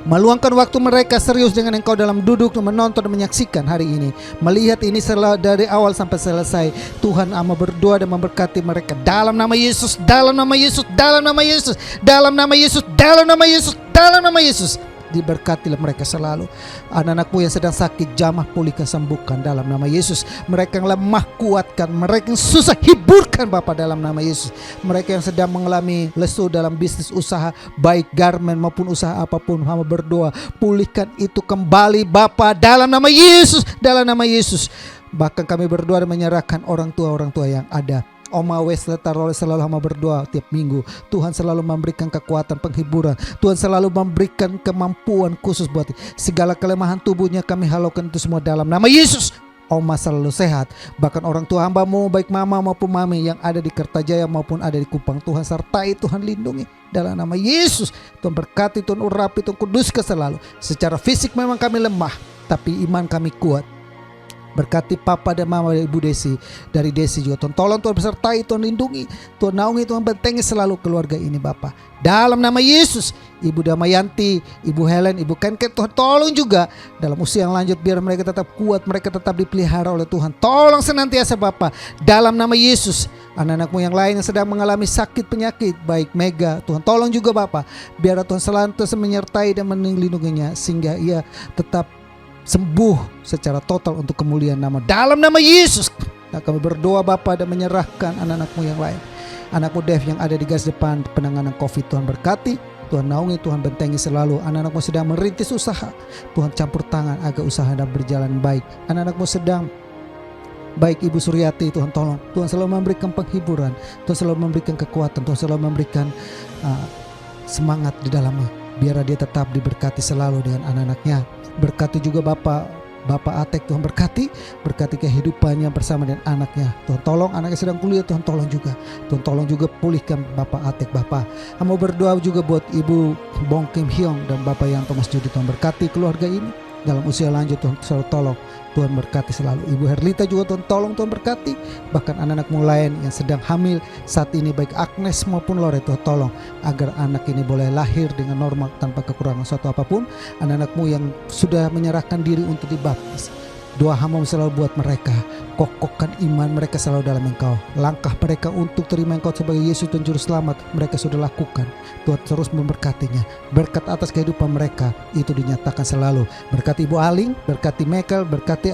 Meluangkan waktu mereka serius dengan Engkau dalam duduk, menonton dan menyaksikan hari ini. Melihat ini dari awal sampai selesai. Tuhan amat berdoa dan memberkati mereka. Dalam nama Yesus, dalam nama Yesus, dalam nama Yesus, dalam nama Yesus, dalam nama Yesus, dalam nama Yesus. diberkatilah mereka selalu. Anak-anakmu yang sedang sakit, jamah pulihkan, sembuhkan dalam nama Yesus. Mereka yang lemah kuatkan, mereka yang susah hiburkan Bapa dalam nama Yesus. Mereka yang sedang mengalami lesu dalam bisnis usaha, baik garmen maupun usaha apapun, hamba berdoa pulihkan itu kembali Bapa dalam nama Yesus, dalam nama Yesus. Bahkan kami berdoa dan menyerahkan orang tua yang ada. Oma Wesley Tarole selalu hamba berdoa tiap minggu. Tuhan selalu memberikan kekuatan, penghiburan. Tuhan selalu memberikan kemampuan khusus buat segala kelemahan tubuhnya. Kami halaukan itu semua dalam nama Yesus. Oma selalu sehat. Bahkan orang tua hambamu, baik mama maupun mami yang ada di Kertajaya maupun ada di Kupang, Tuhan sertai, Tuhan lindungi dalam nama Yesus. Tuhan berkati, Tuhan urapi, Tuhan kuduskan selalu. Secara fisik memang kami lemah, tapi iman kami kuat. Berkati Papa dan Mama dari Ibu Desi, dari Desi juga Tuhan tolong, Tuhan besertai, Tuhan lindungi, Tuhan naungi, Tuhan bentengi selalu keluarga ini Bapa dalam nama Yesus. Ibu Damayanti, Ibu Helen, Ibu Kenket, Tuhan tolong juga dalam usia yang lanjut, biar mereka tetap kuat, mereka tetap dipelihara oleh Tuhan. Tolong senantiasa Bapa dalam nama Yesus. Anak-anakmu yang lain yang sedang mengalami sakit penyakit, baik Mega, Tuhan tolong juga Bapa, biar Tuhan selalu menyertai dan melindunginya sehingga ia tetap sembuh secara total untuk kemuliaan nama dalam nama Yesus. Nah, kami berdoa Bapa dan menyerahkan anak-anakmu yang lain, anakmu Dev yang ada di garis depan penanganan COVID, Tuhan berkati, Tuhan naungi, Tuhan bentengi selalu. Anak-anakmu sedang merintis usaha, Tuhan campur tangan agar usaha dan berjalan baik. Anak-anakmu sedang baik Ibu Suryati, Tuhan tolong, Tuhan selalu memberikan penghiburan, Tuhan selalu memberikan kekuatan, Tuhan selalu memberikan semangat di dalamnya, biar dia tetap diberkati selalu dengan anak-anaknya. Berkati juga Bapak Atek, Tuhan berkati kehidupannya bersama dengan anaknya. Tuhan tolong anaknya sedang kuliah, Tuhan tolong juga. Tuhan tolong juga pulihkan Bapak Atek Bapak. Mau berdoa juga buat Ibu Bong Kim Hyong dan Bapak yang Thomas Judi. Tuhan berkati keluarga ini dalam usia lanjut, Tuhan selalu tolong, Tuhan berkati selalu. Ibu Herlita juga Tuhan tolong, Tuhan berkati. Bahkan anak-anakmu lain yang sedang hamil saat ini, baik Agnes maupun Lore, Tuhan tolong agar anak ini boleh lahir dengan normal tanpa kekurangan suatu apapun. Anak-anakmu yang sudah menyerahkan diri untuk dibaptis, doa hamba selalu buat mereka, kokohkan iman mereka selalu dalam Engkau. Langkah mereka untuk terima Engkau sebagai Yesus dan Juru Selamat, mereka sudah lakukan. Tuhan terus memberkatinya. Berkat atas kehidupan mereka itu dinyatakan selalu. Berkati Ibu Aling, berkati Michael, berkati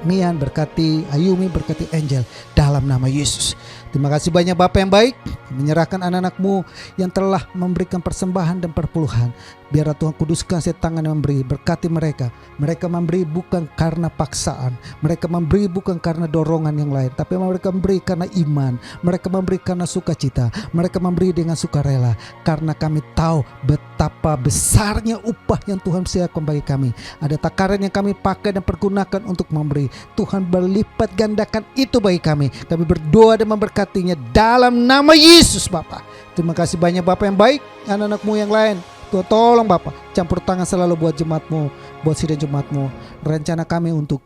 Mian, berkati Ayumi, berkati Angel dalam nama Yesus. Terima kasih banyak Bapak yang baik, menyerahkan anak-anakmu yang telah memberikan persembahan dan perpuluhan. Biar Tuhan kuduskan tangan yang memberi, berkati mereka. Mereka memberi bukan karena paksaan, mereka memberi bukan karena dorongan yang lain, tapi mereka memberi karena iman, mereka memberi karena sukacita, mereka memberi dengan sukarela, karena kami tahu betapa besarnya upah yang Tuhan sediakan bagi kami. Ada takaran yang kami pakai dan pergunakan untuk memberi. Tuhan berlipat gandakan itu bagi kami. Kami berdoa dan memberkatinya dalam nama Yesus Bapak. Terima kasih banyak Bapak yang baik. Anak-anakmu yang lain, Tuhan tolong Bapak campur tangan selalu buat jemaatmu, buat sidang jemaatmu. Rencana kami untuk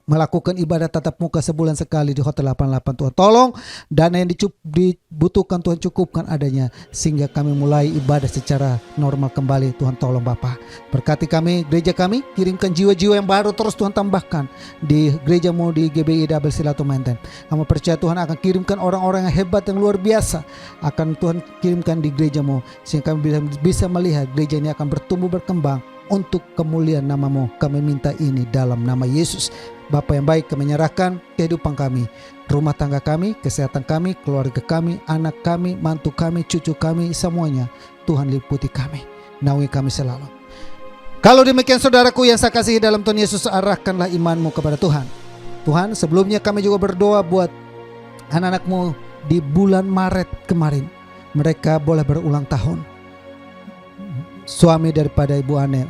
melakukan ibadah tatap muka sebulan sekali di Hotel 88, Tuhan tolong dana yang dibutuhkan Tuhan cukupkan adanya, sehingga kami mulai ibadah secara normal kembali. Tuhan tolong Bapak, berkati kami, gereja kami, kirimkan jiwa-jiwa yang baru terus Tuhan tambahkan di gerejamu di GBI Double Silato Maintain. Kami percaya Tuhan akan kirimkan orang-orang yang hebat, yang luar biasa, akan Tuhan kirimkan di gerejamu, sehingga kami bisa melihat gereja ini akan bertumbuh berkembang untuk kemuliaan nama-Mu. Kami minta ini dalam nama Yesus. Bapa yang baik, kami menyerahkan kehidupan kami, rumah tangga kami, kesehatan kami, keluarga kami, anak kami, mantu kami, cucu kami, semuanya. Tuhan liputi kami, naungi kami selalu. Kalau demikian saudaraku yang saya kasihi dalam Tuhan Yesus, arahkanlah imanmu kepada Tuhan. Tuhan, sebelumnya kami juga berdoa buat anak-anakmu di bulan Maret kemarin. Mereka boleh berulang tahun. Suami daripada Ibu Ane,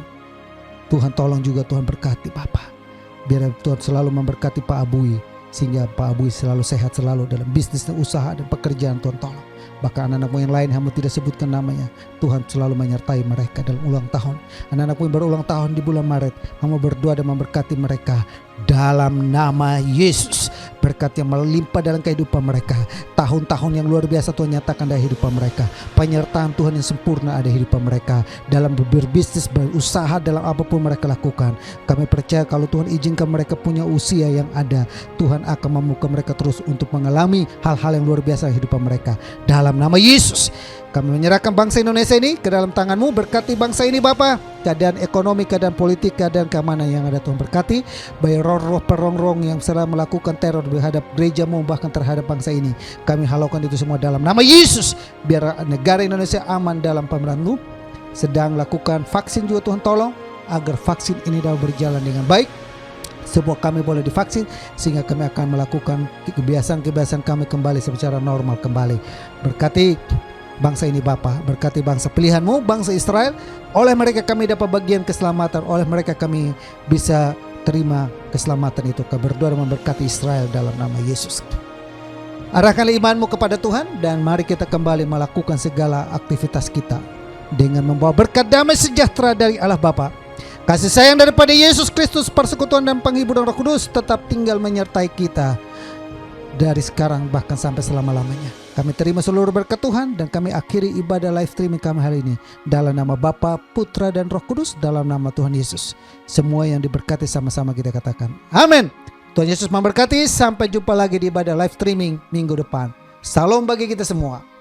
Tuhan tolong juga, Tuhan berkati Bapak. Biar Tuhan selalu memberkati Pak Abui, sehingga Pak Abui selalu sehat selalu dalam bisnis dan usaha dan pekerjaan. Tuhan tolong. Bahkan anak-anakmu yang lain hamba tidak sebutkan namanya, Tuhan selalu menyertai mereka dalam ulang tahun. Anak-anakmu yang berulang tahun di bulan Maret, hamba berdoa dan memberkati mereka dalam nama Yesus. Berkat yang melimpah dalam kehidupan mereka. Tahun-tahun yang luar biasa Tuhan nyatakan dalam kehidupan mereka. Penyertaan Tuhan yang sempurna ada di kehidupan mereka, dalam berbisnis, berusaha, dalam apapun mereka lakukan. Kami percaya kalau Tuhan izinkan mereka punya usia yang ada, Tuhan akan membuka mereka terus untuk mengalami hal-hal yang luar biasa di kehidupan mereka. Dalam nama Yesus, Kami menyerahkan bangsa Indonesia ini ke dalam tangan-Mu. Berkati bangsa ini Bapa. Keadaan ekonomi, keadaan politik, keadaan keamanan yang ada Tuhan berkati. Baik roh-roh perongrong yang sedang melakukan teror terhadap gereja-Mu, bahkan terhadap bangsa ini, kami halaukan itu semua dalam nama Yesus. Biar negara Indonesia aman dalam pemerintahan-Mu. Sedang lakukan vaksin juga Tuhan tolong, agar vaksin ini dapat berjalan dengan baik. Semua kami boleh divaksin, sehingga kami akan melakukan kebiasaan-kebiasaan kami kembali secara normal kembali. Berkati bangsa ini Bapa, berkati bangsa pilihan-Mu, bangsa Israel. Oleh mereka kami dapat bagian keselamatan, oleh mereka kami bisa terima keselamatan itu. Kami berdoa dan memberkati Israel dalam nama Yesus. Arahkanlah iman-Mu kepada Tuhan, dan mari kita kembali melakukan segala aktivitas kita dengan membawa berkat damai sejahtera dari Allah Bapa, kasih sayang daripada Yesus Kristus, persekutuan dan penghiburan Roh Kudus tetap tinggal menyertai kita dari sekarang bahkan sampai selama-lamanya. Kami terima seluruh berkat Tuhan, dan kami akhiri ibadah live streaming kami hari ini dalam nama Bapa, Putra dan Roh Kudus, dalam nama Tuhan Yesus. Semua yang diberkati sama-sama kita katakan amin. Tuhan Yesus memberkati. Sampai jumpa lagi di ibadah live streaming minggu depan. Salam bagi kita semua.